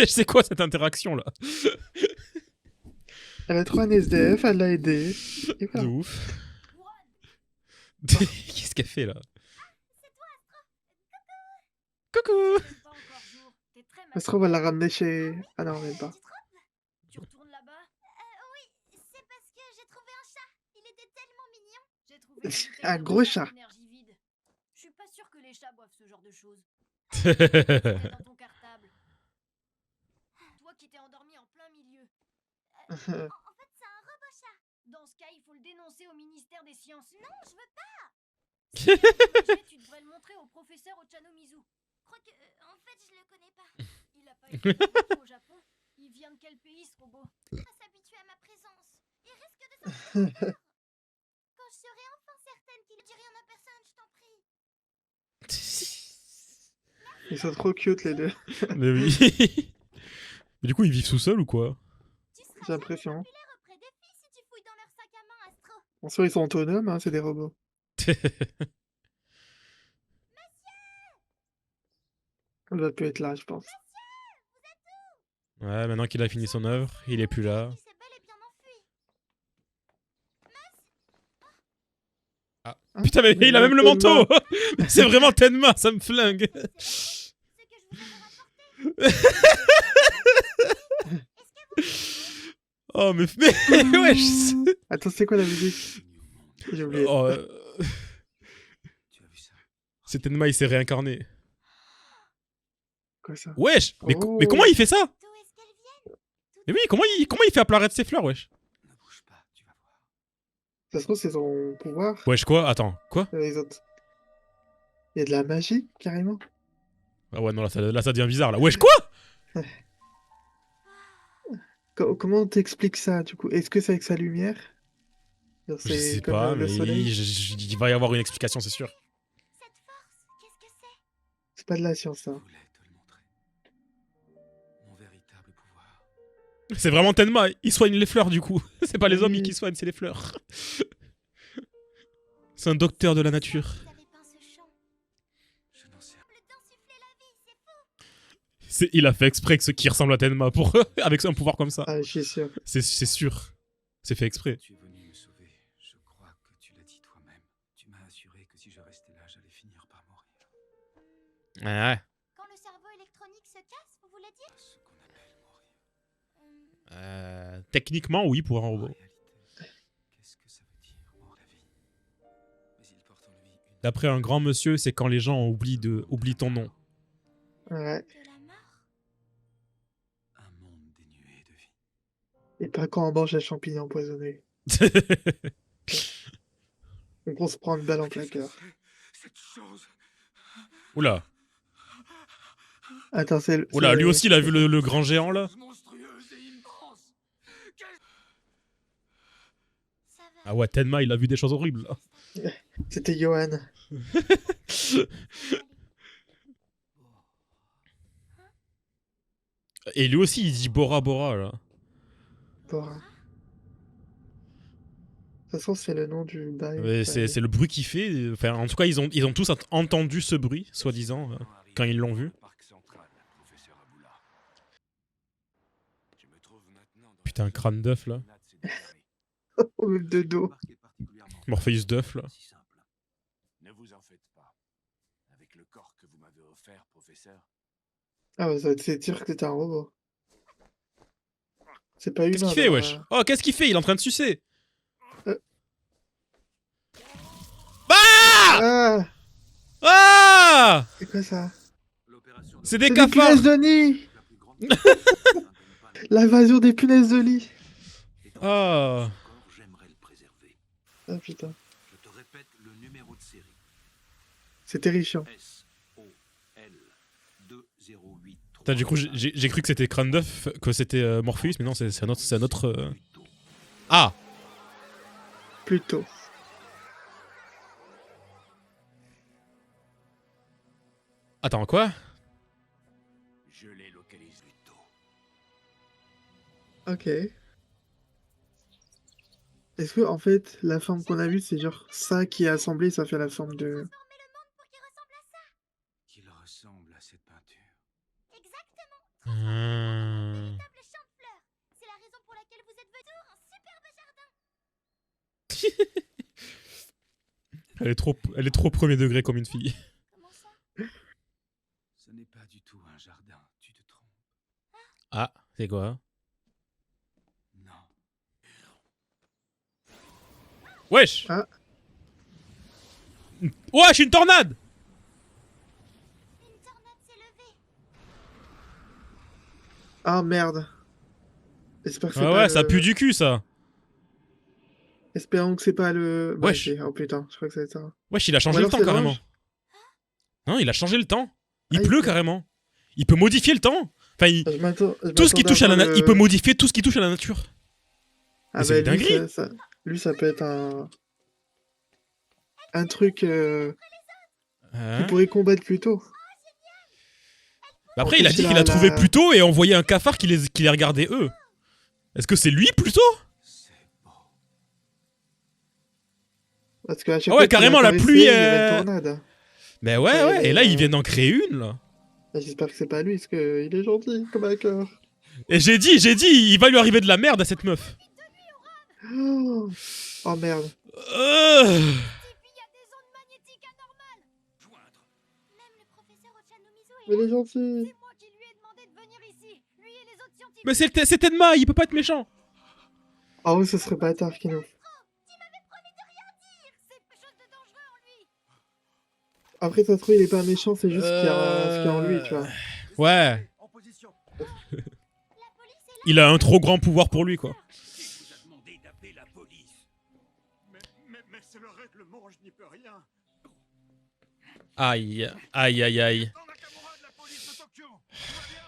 C'est quoi cette interaction là? Elle a trouvé un SDF, elle l'a aidé. Et De voilà. ouf. Qu'est-ce qu'elle fait là? Coucou. Pas encore jour. T'es très Ça se trouve, elle l'a ramené chez... Ah non, même pas. Tu retournes là-bas? Oui, c'est parce que j'ai trouvé un chat. Il était tellement mignon. J'ai trouvé une bouteille Un de gros bière chat. d'énergie vide. Je suis pas sûre que les chats boivent ce genre de choses. Ouais, C'était dans ton cartable. Toi qui t'es endormi en plein milieu. En fait, c'est un robot chat. Dans ce cas, il faut le dénoncer au ministère des Sciences. Non, je veux pas. Si tu veux endommager, tu devrais le montrer au professeur Ochanomizu. Je crois que, en fait, je le connais pas. Il a pas été développé au Japon. Il vient de quel pays, ce robot? Il va s'habituer à ma présence. Il risque de s'en faire. Quand je serai enfin certaine qu'il ne dit rien à personne, je t'en prie. Ils sont trop cute, les deux. Mais oui. Mais du coup, ils vivent sous seuls ou quoi? Tu seras J'ai jamais l'impression. populaire auprès des filles si tu fouilles dans leur sac à main, Astro. En soi, ils sont autonomes, hein, c'est des robots. Elle va plus être là, je pense. Ouais, maintenant qu'il a fini son œuvre, il est plus là. Il s'est bel et bien enfui. Ah. Hein? Putain, mais il a même le manteau! C'est vraiment Tenma, ça me flingue! Ce que je vous avais rapporté. Oh, mais wesh! Attends, c'est quoi la musique? J'ai oublié. Oh, Tu as vu ça? c'est Tenma, il s'est réincarné. Quoi ça? Wesh! Mais Oh. comment il fait ça? D'où est-ce qu'elles viennent? Mais oui, comment il fait apparaître ses fleurs, wesh? Ne bouge pas, tu vas voir. Ça se trouve, c'est son pouvoir. Wesh, quoi? Attends, quoi? Les autres. Il y a de la magie, carrément. Ah ouais, non, là, ça devient bizarre, là. Wesh, quoi? Comment t'expliques ça, du coup? Est-ce que c'est avec sa lumière? Genre, Je c'est sais comme pas, le mais soleil? Cette il va y avoir une explication, c'est sûr. force, qu'est-ce que c'est? C'est pas de la science, ça. Je voulais te le montrer. Mon véritable pouvoir. C'est vraiment Tenma, il soigne les fleurs, du coup. C'est pas les hommes Oui. qui soignent, c'est les fleurs. C'est un docteur de la nature. Vous avez peint ce champ. Je n'en sais rien. Le d'insuffler la vie, c'est fou. Il a fait exprès que ce qui ressemble à Tenma pour avec un pouvoir comme ça. Ah, je suis sûr. C'est sûr. C'est fait exprès. Tu es venu me sauver. Je crois que tu l'as dit toi-même. Tu m'as assuré que si je restais là, j'allais finir par mourir. Ouais. Quand le cerveau électronique se casse, vous voulez dire? Ce qu'on appelle mourir. Techniquement, oui, pour un En robot. réalité, qu'est-ce que ça veut dire, mort la vie? Mais il porte en lui une... D'après un grand monsieur, c'est quand les gens oublient ton nom. Ouais. De la mort? Un monde dénué de vie. Et pas quand on mange un champignon empoisonné. Donc on se prend une balle en plein cœur. Cette chose... Oula. Attends, c'est... Oula, lui aussi, il a vu le grand géant, là. monstrueuse et immense. Ça va. Ah ouais, Tenma, il a vu des choses horribles, là. C'était Johan. Et lui aussi, il dit Bora Bora, là. Bora. De toute façon, c'est le nom du bail. Ouais, c'est le bruit qu'il fait. Enfin, en tout cas, ils ont tous entendu ce bruit, soi-disant, quand ils l'ont vu. Putain, un crâne d'œuf, là. Oh, même de dos. Morpheus d'œuf, là. Si simple. Ne vous en faites pas. Avec le corps que vous m'avez offert, professeur, Ah, bah, ça c'est dire que t'es un robot. C'est pas Qu'est-ce humain. qu'il fait, dans wesh? la- Oh, qu'est-ce qu'il fait? Il est en train de sucer. Ah! Ah! C'est quoi ça? C'est des C'est des cafards. punaises de nid! L'invasion des punaises de lit! Ah. J'aimerais le préserver. Ah putain. Je te répète le numéro de série. C'est terrifiant. SOL 208. Putain, du coup, j'ai cru que c'était crâne d'œuf, que c'était Morpheus, mais non, c'est un autre. Ah! Plutôt. Attends, quoi? je les localise plus tôt. Ok. Est-ce que, en fait, la forme qu'on a vue, c'est genre ça qui est assemblé, ça fait la forme de... Qu'il ressemble à cette peinture. Exactement. Véritable champ de fleurs. C'est la raison pour laquelle vous êtes venu un superbe jardin. Elle est trop premier degré comme une fille. Comment ça? Ce n'est pas du tout un jardin, tu te trompes. Ah, c'est quoi? Non. Wesh! Ah. Wesh, une tornade! Une tornade s'est levée. Ah merde. J'espère que c'est Ah pas ouais, ça le- pue du cul, ça. Espérons que c'est pas le... Bah, Wesh. ok. Oh putain, je crois que ça va être ça. Wesh, il a changé Ou le alors temps c'est carrément. l'ange. Non, il a changé le temps. Il Ah, il pleut peut- carrément. Il peut modifier le temps. Enfin, Je tout ce qui m'attendais touche à la voir nature, il peut modifier tout ce qui touche à la nature. Ah Mais c'est bah une lui, dinguerie. lui, ça peut être un truc qui Hein. pourrait combattre plus tôt. Bah après, En il a plus, dit il qu'il a a trouvé la- plus tôt et envoyé un cafard qui les regardait eux. Est-ce que c'est lui plutôt? C'est beau. Parce qu'à chaque Ah ouais, fois qu'il carrément, la apparaissait, pluie, il y avait une tornade. Mais ouais, Ouais, ouais. Et là, ils viennent d'en créer une, là. Ah, j'espère que c'est pas lui, parce qu'il est gentil comme un cœur. Et j'ai dit, il va lui arriver de la merde à cette meuf. Oh, oh merde. Et puis il y a des ondes magnétiques anormales. Joindre. Même le professeur Ochanomizu est Mais il là. est gentil. C'est moi qui lui ai demandé de venir ici. Lui et les autres scientifiques. Mais c'est Tenma, il peut pas être méchant. Ah oui, ce serait bâtard, Kino. Il m'avait promis de rien dire. C'est quelque chose de dangereux en lui. Après, ça se trouve, il est pas méchant, c'est juste ce qu'il y a en lui, tu vois. Ouais. En position. La police est là. Il a un trop grand pouvoir pour lui, quoi. Qui vous a demandé d'appeler la police? Mais c'est le règlement, je n'y peux rien. Aïe, aïe, aïe, aïe. Dans Nakamura de la police de Tokyo. Tout va bien?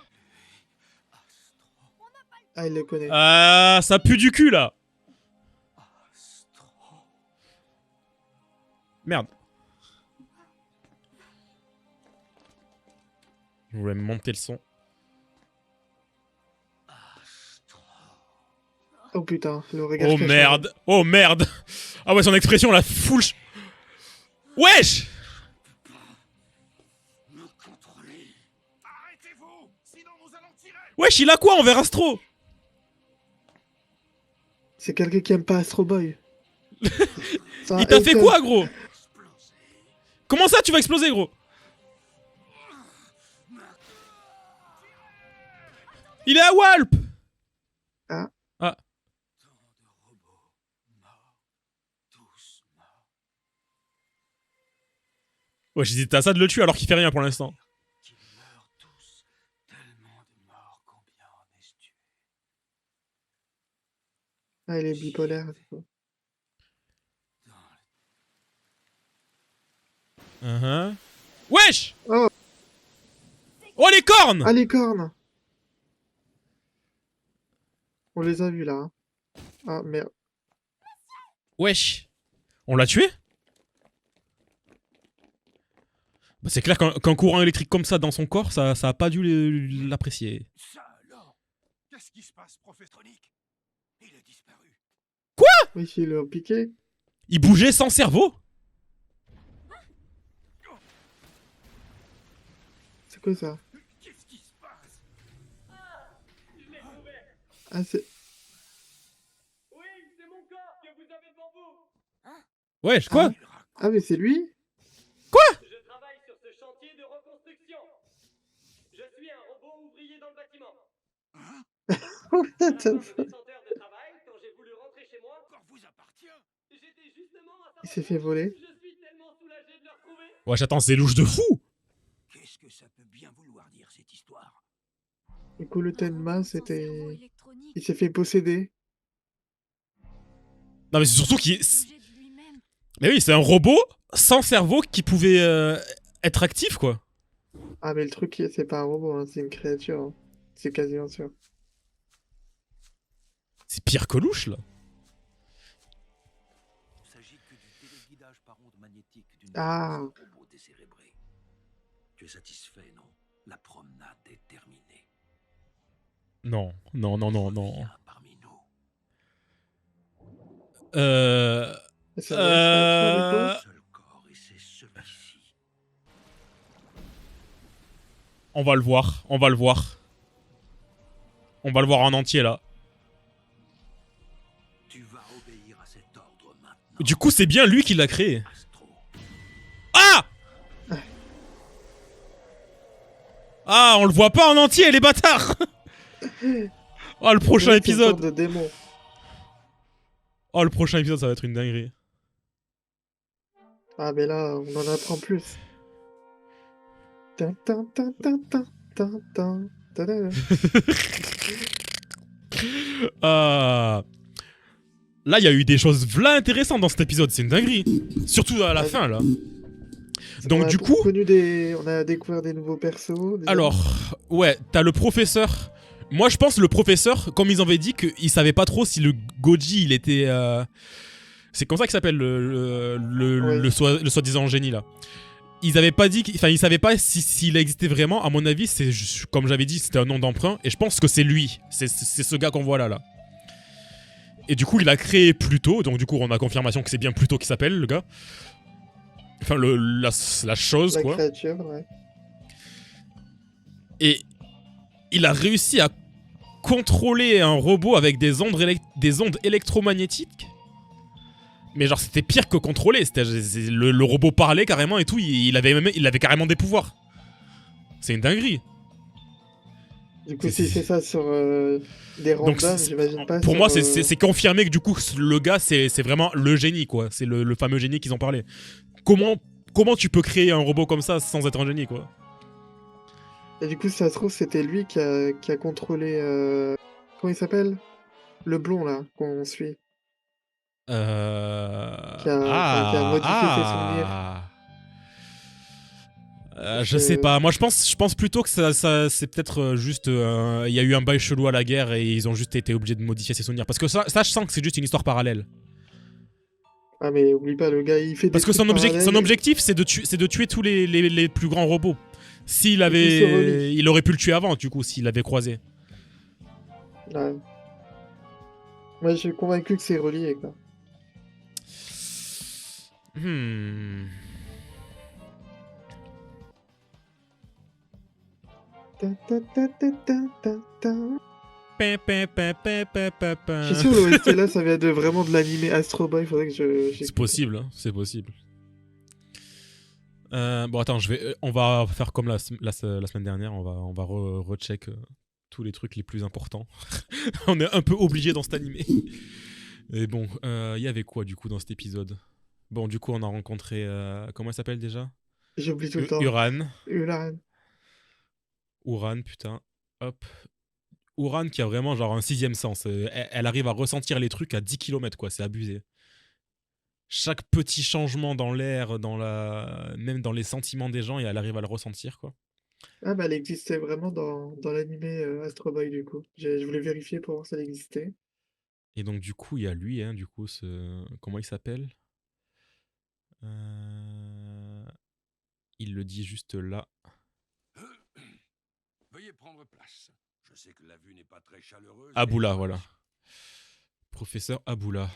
Ah, il le connaît. Ah, ça pue du cul, là. Merde. Je voulais monter le son. Oh putain, le regard Oh caché. merde. Oh merde. Ah ouais, son expression, la full... Wesh. Me contrôler. Arrêtez-vous, sinon nous allons tirer. Wesh, il a quoi envers Astro? C'est quelqu'un qui aime pas Astro Boy. Il t'a fait quoi, gros? Comment ça, tu vas exploser, gros? Il est à Walp. Ah. Ah. Tant de robots morts. Tous morts. Ouais, j'hésitais à ça de le tuer alors qu'il fait rien pour l'instant. Qu'ils meurent tous. Tellement de morts, combien en ai-je tué? Ah, il est bipolaire. Dans le Wesh. Oh. Oh, les cornes. Ah, les cornes. On les a vus, là. hein. Ah, merde. Wesh. On l'a tué? Bah, c'est clair qu'un courant électrique comme ça dans son corps, ça a pas dû l'apprécier. Ça alors? Qu'est-ce qui se passe, professeur Tronic? Il a disparu. Oui, il l'a piqué. Il bougeait sans cerveau? C'est quoi ça? Qu'est-ce qui se passe? Ah, c'est... Wesh, quoi? Ah, mais c'est lui? Je travaille sur ce chantier de reconstruction. Je suis un robot ouvrier dans le bâtiment. What the Dans fuck? le détenteur de travail, quand j'ai voulu rentrer chez moi, Corps vous appartient? j'étais justement à Il s'est fait voler. Je suis tellement soulagé de le retrouver. Wesh, attends, c'est louche de fou. Qu'est-ce que ça peut bien vouloir dire, cette histoire? Du coup, le Tenma, Son cerveau c'était... électronique. Il s'est fait posséder. Non, mais c'est surtout qu'il... Bouger de lui-même. Mais oui, c'est un robot sans cerveau qui pouvait être actif, quoi. Ah, mais le truc, c'est pas un robot, hein, c'est une créature. hein. C'est quasiment sûr. C'est pire que louche, là. Il ne s'agit que du téléguidage par ondes magnétiques d'une Ah. robot décérébré. Tu es satisfait, non? La promenade est terminée. Non, non, non, non, non. Viens parmi nous. C'est vrai, ça, Un seul corps, et c'est celui-ci. On va le voir, on va le voir. On va le voir en entier là. Tu vas obéir à cet ordre maintenant. Du coup, c'est bien lui qui l'a créé. Astro. Ah! Ah, on le voit pas en entier, les bâtards! Oh, le prochain C'est une sorte épisode! de démon. Oh, le prochain épisode, ça va être une dinguerie. Ah, mais là, on en apprend plus. Tin, tin, tin, tin, tin, tin, tin, tadam. Là, il y a eu des choses v'là intéressantes dans cet épisode, c'est une dinguerie. Surtout à la Ouais. fin, là. On Donc, a du coup... on a découvert des nouveaux persos. des Alors, ouais, t'as le professeur. Moi, je pense le professeur, comme ils avaient dit, qu'ils savaient pas trop si le Goji, il était... C'est comme ça qu'il s'appelle, Ouais. le soi-disant génie, là. Ils avaient pas dit... Enfin, ils savaient pas s'il existait vraiment. À mon avis, c'est comme j'avais dit, c'était un nom d'emprunt. Et je pense que c'est lui. C'est ce gars qu'on voit là. Et du coup, il a créé Pluto. Donc, du coup, on a confirmation que c'est bien Pluto qui s'appelle, le gars. Enfin, la chose, la quoi. créature, ouais. Et il a réussi à contrôler un robot avec des ondes électromagnétiques. Mais genre, c'était pire que contrôler. Le robot parlait carrément et tout. Il avait carrément des pouvoirs. C'est une dinguerie. Du coup, s'il fait ça sur des Donc, randoms, j'imagine pas. pour sur, moi, c'est confirmé que du coup, le gars, c'est vraiment le génie, quoi. C'est le fameux génie qu'ils ont parlé. Comment tu peux créer un robot comme ça sans être un génie, quoi? Et du coup, ça se trouve, c'était lui qui a contrôlé. Comment il s'appelle? Le blond, là, qu'on suit. Qui a modifié ses souvenirs. Je sais pas. Moi, je pense plutôt que ça c'est peut-être juste. Il y a eu un bail chelou à la guerre et ils ont juste été obligés de modifier ses souvenirs. Parce que ça je sens que c'est juste une histoire parallèle. Ah, mais oublie pas, le gars, il fait des Parce que trucs parallèles. son objectif, c'est de tuer tous les plus grands robots. S'il se avait. relie. Il aurait pu le tuer avant, du coup, s'il l'avait croisé. Ouais. Moi, je suis convaincu que c'est relié, quoi. Ta, ta, ta, ta, ta, ta, ta. Je suis sûr, l'OST là, ça vient vraiment de l'animé Astro Boy. Faudrait que C'est j'écoute. possible, hein, c'est possible. Bon, attends, on va faire comme la semaine dernière. On va recheck tous les trucs les plus importants. On est un peu obligé dans cet animé. Et bon, il y avait quoi du coup dans cet épisode? Bon, du coup, on a rencontré. Comment elle s'appelle déjà? J'oublie tout le temps. Uran. Uran, putain. Hop. Uran qui a vraiment genre un sixième sens. Elle arrive à ressentir les trucs à 10 km, quoi. C'est abusé. Chaque petit changement dans l'air, même dans les sentiments des gens, et elle arrive à le ressentir, quoi. Ah, bah, elle existait vraiment dans l'animé Astro Boy, du coup. Je voulais vérifier pour voir si elle existait. Et donc, du coup, il y a lui, hein, du coup, comment il s'appelle? Il le dit juste là. Veuillez prendre place. Je sais que la vue n'est pas très chaleureuse. Aboula, voilà. Professeur Aboula.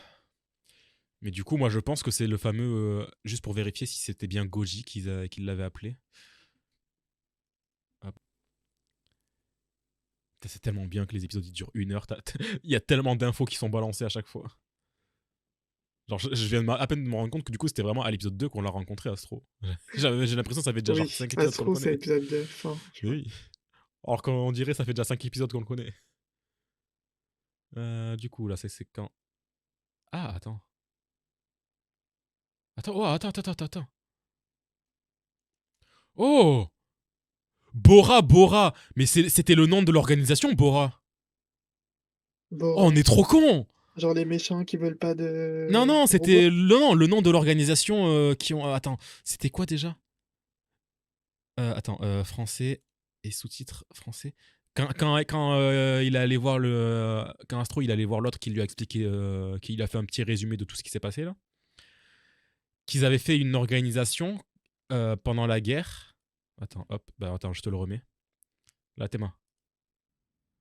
Mais du coup, moi, je pense que c'est le fameux... juste pour vérifier si c'était bien Goji qui l'avait appelé. Hop. C'est tellement bien que les épisodes ils durent 1 heure. Il y a tellement d'infos qui sont balancées à chaque fois. Genre, je viens à peine de me rendre compte que du coup, c'était vraiment à l'épisode 2 qu'on l'a rencontré, Astro. J'ai l'impression que ça fait déjà genre 5 épisodes qu'on le Astro, c'est connaît. l'épisode 2. Enfin, Oui. Alors qu'on dirait ça fait déjà 5 épisodes qu'on le connaît. Du coup, là, c'est quand... Ah, attends. Attends. Oh! Bora! Mais c'était le nom de l'organisation, Bora. bon, Oh, on est trop cons! genre les méchants qui veulent pas de. Non, c'était robots. le nom de l'organisation qui ont... attends, c'était quoi déjà? Français et sous-titres français. Quand il allait voir quand Astro il allait voir l'autre qui lui a expliqué, qu'il a fait un petit résumé de tout ce qui s'est passé là, qu'ils avaient fait une organisation pendant la guerre. Attends, je te le remets. Là, tes mains.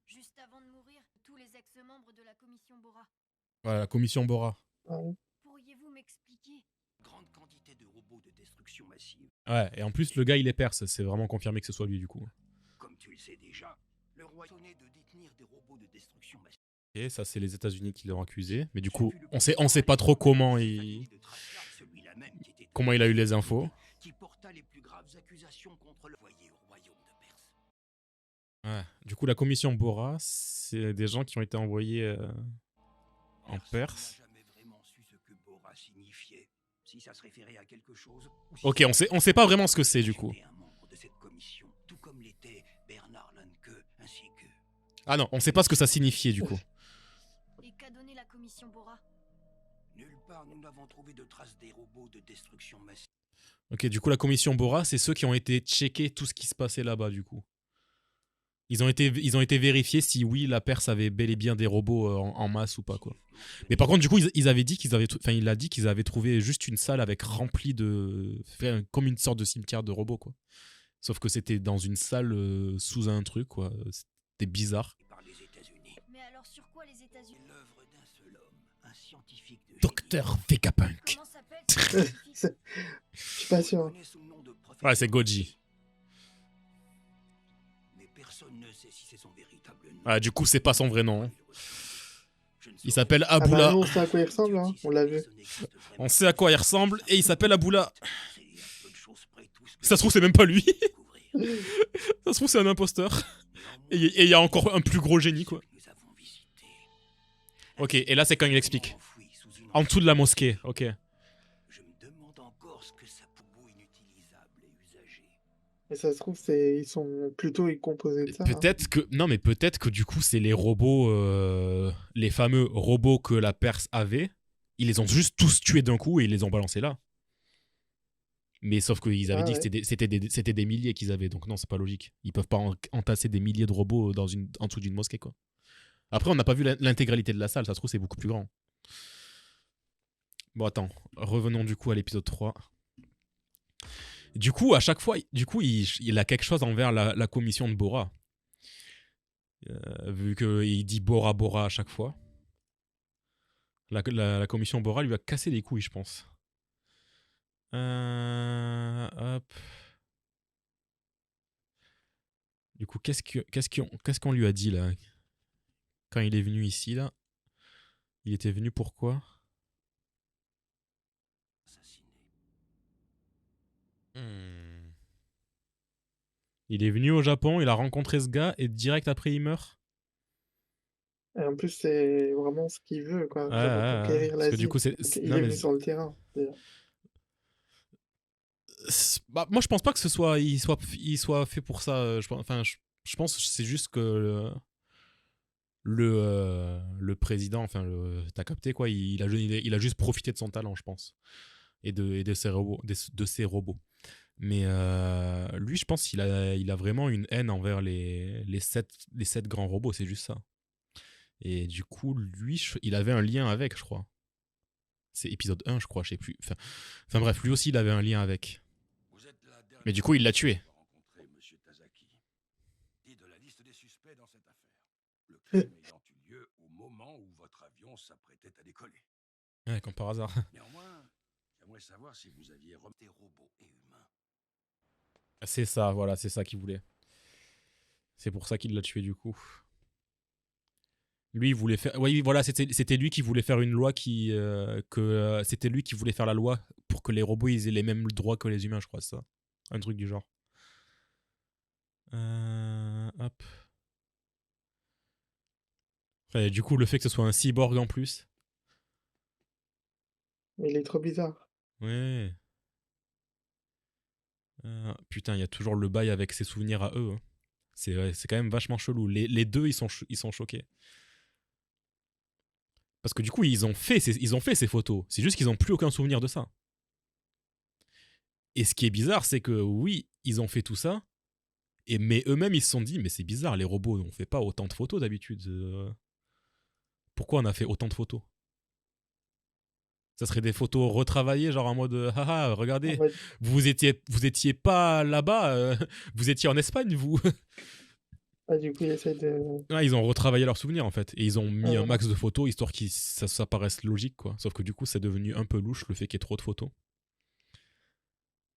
Juste avant de mourir, tous les ex-membres de la commission Bora. Voilà, la commission Bora. Ah, ouais. Pourriez-vous m'expliquer? Grande quantité de robots de destruction massive. Ouais, et en plus le gars il est perse, c'est vraiment confirmé que ce soit lui du coup. Comme tu le sais déjà, le roi tenait de détenir des robots Et ça, c'est les États-Unis qui l'ont accusé. Mais du J'ai coup, vu le on sait pas trop comment de il celui-là même qui était comment il a eu les infos. qui porta les plus graves accusations contre le foyer au royaume de Perse. Ouais. Du coup, la commission Bora, c'est des gens qui ont été envoyés en Personne Perse. n'a jamais vraiment su ce que Bora signifiait, si ça se référait à quelque chose ou si Ok, on sait pas vraiment ce que c'est du coup. j'étais un membre de cette commission, tout comme l'était Bernard Lanke ainsi que Ah non, on sait pas ce que ça signifiait du coup. Et qu'a donné la commission Bora? nulle part nous n'avons trouvé de traces des robots de destruction massive. Ok, du coup, la commission Bora, c'est ceux qui ont été checker tout ce qui se passait là-bas du coup. Ils ont été vérifiés si oui, la Perse avait bel et bien des robots en masse ou pas quoi. Mais par contre, du coup, il a dit qu'ils avaient trouvé juste une salle avec remplie de, enfin, comme une sorte de cimetière de robots quoi. Sauf que c'était dans une salle sous un truc quoi. C'était bizarre. Par les États-Unis, Mais alors sur quoi les États-Unis? l'œuvre d'un seul homme, un scientifique de génie. Docteur Vegapunk. Comment s'appelle ce scientifique? Je suis pas sûr. Reconnaît sous le nom de professeur Ouais, c'est Goji. Mais personne ne sait si c'est son véritable nom. Ah, du coup, c'est pas son vrai nom. Hein. Je ne Il saurais s'appelle Ah bah Aboula. nous, on sait à quoi il ressemble, hein. On l'a vu. On sait à quoi il ressemble et il s'appelle Aboula. C'est à peu de choses près tout ce que Ça se trouve, c'est même pas lui. découvrir. Ça se trouve, c'est un imposteur. Néanmoins, Et il y a encore un plus gros génie quoi. nous avons visité. Ok, et là, c'est quand il explique. Enfoui sous une En dessous de la mosquée, ok. Je me demande encore ce que sa poubou inutilisable et usagée. Et ça se trouve, ils sont plutôt composés de ça. Hein. Peut-être que. Non, mais peut-être que du coup, c'est les robots. Les fameux robots que la Perse avait. Ils les ont juste tous tués d'un coup et ils les ont balancés là. Mais sauf qu'ils avaient Ah dit ouais. que c'était des milliers qu'ils avaient. Donc non, c'est pas logique. Ils peuvent pas entasser des milliers de robots en dessous d'une mosquée, quoi. Après, on n'a pas vu l'intégralité de la salle. Ça se trouve, c'est beaucoup plus grand. Bon, attends. Revenons du coup à l'épisode 3. Du coup, à chaque fois, il a quelque chose envers la commission de Bora. Vu qu'il dit Bora Bora à chaque fois. La commission Bora lui a cassé les couilles, je pense. Hop. Du coup, qu'est-ce qu'on lui a dit là? Quand il est venu ici, là. Il était venu pourquoi? Il est venu au Japon, il a rencontré ce gars et direct après il meurt. Et en plus, c'est vraiment ce qu'il veut, quoi. Ouais, Vraiment ouais, ouais. conquérir Parce que l'Asie. du coup, Donc, il non, est mais venu sur le terrain. D'ailleurs. bah, moi, je pense pas que il soit fait pour ça. Je pense que c'est juste que le président, t'as capté quoi, il a juste profité de son talent, je pense, et de ses robots, de ses robots. Mais lui, je pense qu'il a vraiment une haine envers les sept grands robots, c'est juste ça. Et du coup, lui, il avait un lien avec, je crois. C'est épisode 1, je crois, je sais plus. Enfin bref, lui aussi, il avait un lien avec. Mais du coup, il l'a tué. Rencontré Monsieur Tazaki. Dit de la liste des suspects dans cette affaire. Le crime ayant eu lieu au moment où votre avion s'apprêtait à décoller. Ouais, comme par hasard. Néanmoins, j'aimerais savoir si vous aviez remonté robots et humains. C'est ça, voilà, c'est ça qu'il voulait. C'est pour ça qu'il l'a tué, du coup. Lui, il voulait faire. Oui, voilà, c'était lui qui voulait faire une loi c'était lui qui voulait faire la loi pour que les robots ils aient les mêmes droits que les humains, je crois, c'est ça. Un truc du genre. Hop. Et du coup, le fait que ce soit un cyborg en plus. Mais il est trop bizarre. Ouais. Putain, il y a toujours le bail avec ses souvenirs à eux. Hein. C'est quand même vachement chelou. Les deux, ils sont choqués. Parce que du coup, ils ont fait ces photos. C'est juste qu'ils n'ont plus aucun souvenir de ça. Et ce qui est bizarre, c'est que oui, ils ont fait tout ça. Mais eux-mêmes, ils se sont dit, mais c'est bizarre, les robots, on fait pas autant de photos d'habitude. Pourquoi on a fait autant de photos? Ça serait des photos retravaillées, genre en mode, haha, regardez, En fait, vous étiez pas là-bas, vous étiez en Espagne, vous. du coup, il essaie de. Ouais, ils ont retravaillé leurs souvenirs en fait. Et ils ont mis un Ouais. max de photos histoire que ça paraisse logique, quoi. Sauf que du coup, c'est devenu un peu louche le fait qu'il y ait trop de photos.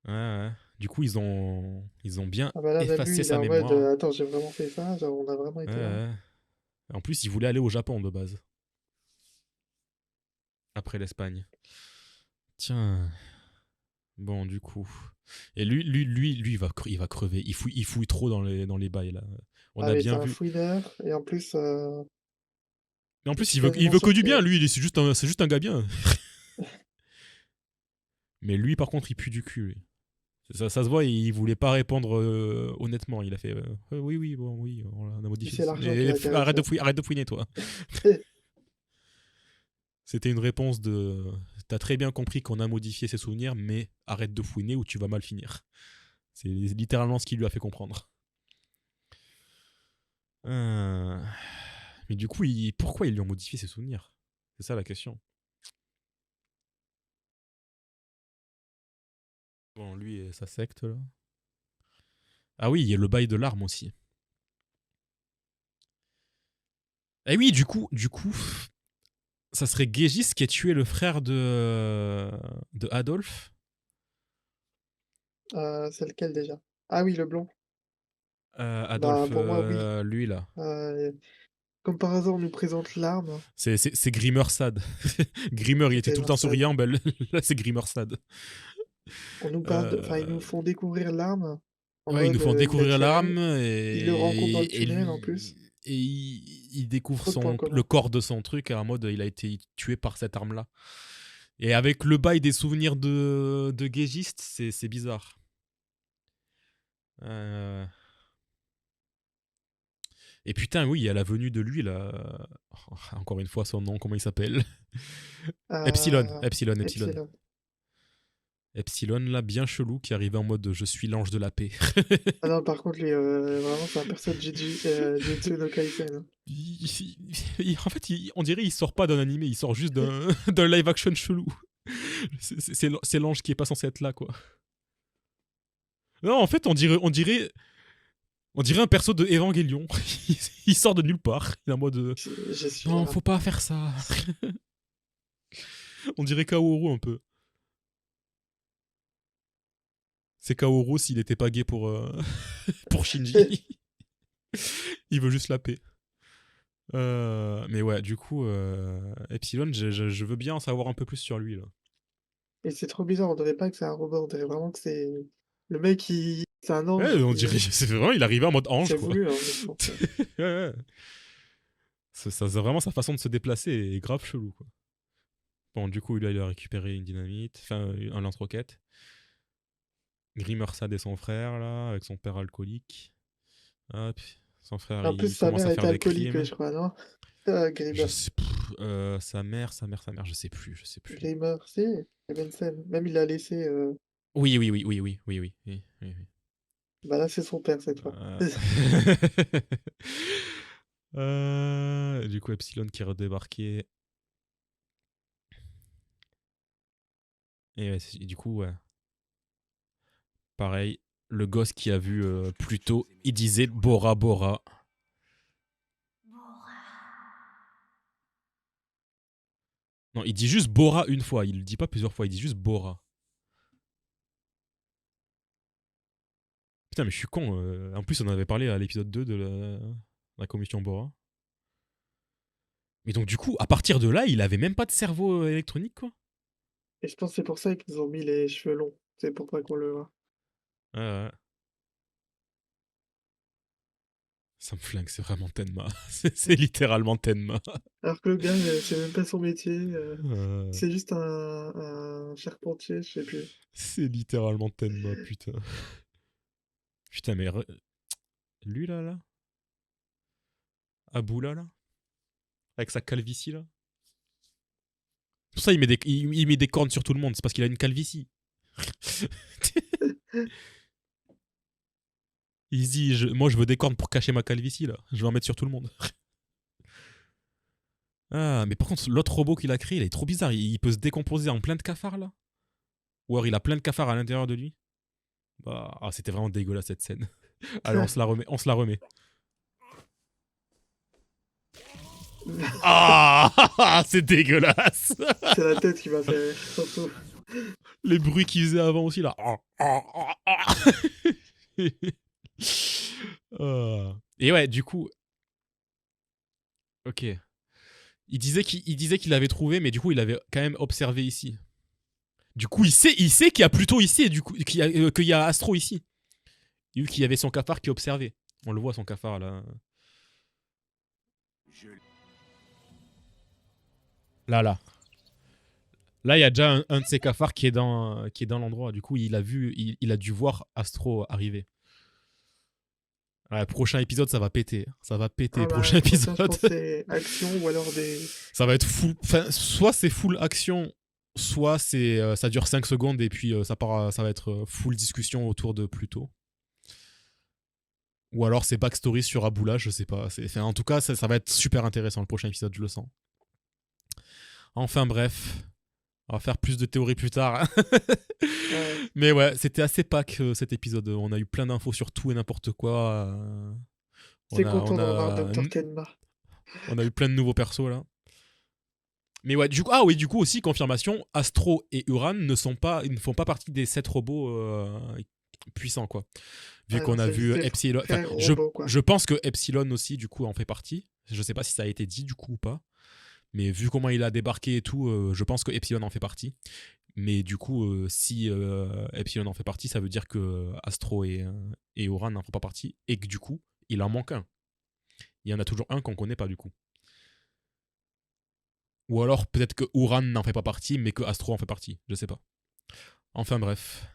Ouais. Du coup, ils ont bien Ah bah là, même lui, effacé il est sa en mode mémoire. attends, j'ai vraiment fait ça, genre, on a vraiment été là. Ouais. En plus, il voulait aller au Japon de base. Après l'Espagne. Tiens. Bon, du coup. Et lui il va crever. Il fouille trop dans les bails, là. On Ah a mais c'est bien un vu. fouineur et en plus, Et en je plus, suis il quasiment veut que sûr du bien. que Lui, c'est juste un gars bien. Mais lui, par contre, il pue du cul, lui. Ça se voit, il voulait pas répondre honnêtement. Il a fait oui, bon, oui, on a puis modifié. c'est l'argent qui Arrête l'intéresse. de fouiner, toi. C'était une réponse de t'as très bien compris qu'on a modifié ses souvenirs, mais arrête de fouiner ou tu vas mal finir. C'est littéralement ce qu'il lui a fait comprendre. Mais du coup, pourquoi ils lui ont modifié ses souvenirs? C'est ça la question. Bon, lui et sa secte, là. Ah oui, il y a le bail de l'arme aussi. Eh oui, du coup, ça serait Gégis qui a tué le frère de Adolphe. C'est lequel déjà? Ah oui, le blond. Bah, Adolphe, pour moi, oui. lui là. Comme par hasard, on nous présente l'arme. C'est Grimmer Sad. Grimmer, il était tout le temps Grimmer Sad. souriant, ben là c'est Grimmer Sad. On nous parle enfin, ils nous font découvrir l'arme. En Ouais, ils nous mode, font il l'a découvrir tiré. l'arme Il le rencontre dans le et tunnel, lui en plus. et il découvre Trop de points le communs. corps de son truc en mode il a été tué par cette arme là. Et avec le bail des souvenirs de Gégiste, c'est bizarre. Et putain, oui, il y a la venue de lui, là. Encore une fois, son nom, comment il s'appelle? Epsilon. Epsilon. Epsilon, là, bien chelou, qui arrivait en mode je suis l'ange de la paix. Ah non, par contre, lui, vraiment, c'est un perso de Jujutsu no Kaisen. Hein. En fait, on dirait qu'il sort pas d'un animé, il sort juste d'un live action chelou. C'est l'ange qui est pas censé être là, quoi. Non, en fait, on dirait un perso de Evangelion. Il sort de nulle part. Il est en mode Je suis non, là. faut pas faire ça. On dirait Kaoru un peu. C'est Kaoru s'il était pas gay pour Shinji. Il veut juste la paix. Mais ouais, du coup, Epsilon, je veux bien en savoir un peu plus sur lui, là. Et c'est trop bizarre, on dirait pas que c'est un robot, on dirait vraiment que c'est... Le mec, c'est un ange. Ouais, on dirait, c'est vraiment, il arrivait en mode ange, C'est quoi. voulu, hein, je pense. Ouais. C'est vraiment sa façon de se déplacer est grave chelou, quoi. Bon, du coup, il a récupéré une dynamite, enfin, un lance-roquette. Grimmer Sad et son frère, là, avec son père alcoolique. Hop, son frère, En plus, il sa commence mère à était faire des alcoolique, crimes. je crois, non? Je Grimmer. sais, sa mère, je sais plus. Grimmer, si, Evensen. Même il l'a laissé... Oui. Bah là, c'est son père, cette fois. Du coup, Epsilon qui est redébarqué. Et du coup, ouais. Pareil, le gosse qui a vu plus tôt, il disait Bora Bora. Non, il dit juste Bora une fois, il le dit pas plusieurs fois, il dit juste Bora. Putain, mais je suis con. En plus, on avait parlé à l'épisode 2 de la commission Bora. Mais donc, du coup, à partir de là, il avait même pas de cerveau électronique, quoi. Et je pense que c'est pour ça qu'ils nous ont mis les cheveux longs. C'est pour pas qu'on le voit. Ouais. Ça me flingue, c'est vraiment Tenma. C'est littéralement Tenma. Alors que le gars, c'est même pas son métier. C'est juste un charpentier, je sais plus. C'est littéralement Tenma, putain. Putain, mais... Lui, là Aboula, là avec sa calvitie, là. Pour ça, il met des cornes sur tout le monde. C'est parce qu'il a une calvitie. Il se dit, moi, je veux des cornes pour cacher ma calvitie, là. Je vais en mettre sur tout le monde. Ah, mais par contre, l'autre robot qu'il a créé, il est trop bizarre. Il peut se décomposer en plein de cafards, là. Ou alors, il a plein de cafards à l'intérieur de lui. Bah, c'était vraiment dégueulasse, cette scène. Allez, on se la remet. Ah, c'est dégueulasse. C'est la tête qui m'a fait rire, surtout. Les bruits qu'il faisait avant aussi, là. Et ouais, du coup, Ok. Il disait qu'il l'avait trouvé, mais du coup, il l'avait quand même observé ici. Du coup, il sait qu'il y a Pluton ici, et du coup, qu'il y a Astro ici. Vu qu'il y avait son cafard qui observait. On le voit, son cafard, là. Là. Là, il y a déjà un de ces cafards qui est dans l'endroit. Du coup, il a dû voir Astro arriver. Ouais, prochain épisode, ça va péter. Ça va péter, Ah bah, prochain prochain, épisode. je pense que c'est action ou alors des. Ça va être full. Enfin, soit c'est full action, soit ça dure 5 secondes et puis ça va être full discussion autour de Pluto. Ou alors c'est backstory sur Aboula, je sais pas. Enfin, en tout cas, ça va être super intéressant le prochain épisode, je le sens. Enfin bref. On va faire plus de théories plus tard. Ouais. Mais ouais, c'était assez pack cet épisode. On a eu plein d'infos sur tout et n'importe quoi. J'étais content de revoir Dr. Tenma. On a eu plein de nouveaux persos là. Mais ouais, du coup aussi, confirmation, Astro et Uran ne font pas partie des 7 robots puissants, quoi. Vu qu'on a vu Epsilon. Enfin, je pense que Epsilon aussi, du coup, en fait partie. Je sais pas si ça a été dit, du coup, ou pas. Mais vu comment il a débarqué et tout, je pense que Epsilon en fait partie. Mais du coup, si Epsilon en fait partie, ça veut dire que Astro et Uran n'en font pas partie. Et que du coup, il en manque un. Il y en a toujours un qu'on connaît pas, du coup. Ou alors peut-être que Uran n'en fait pas partie, mais que Astro en fait partie. Je sais pas. Enfin bref.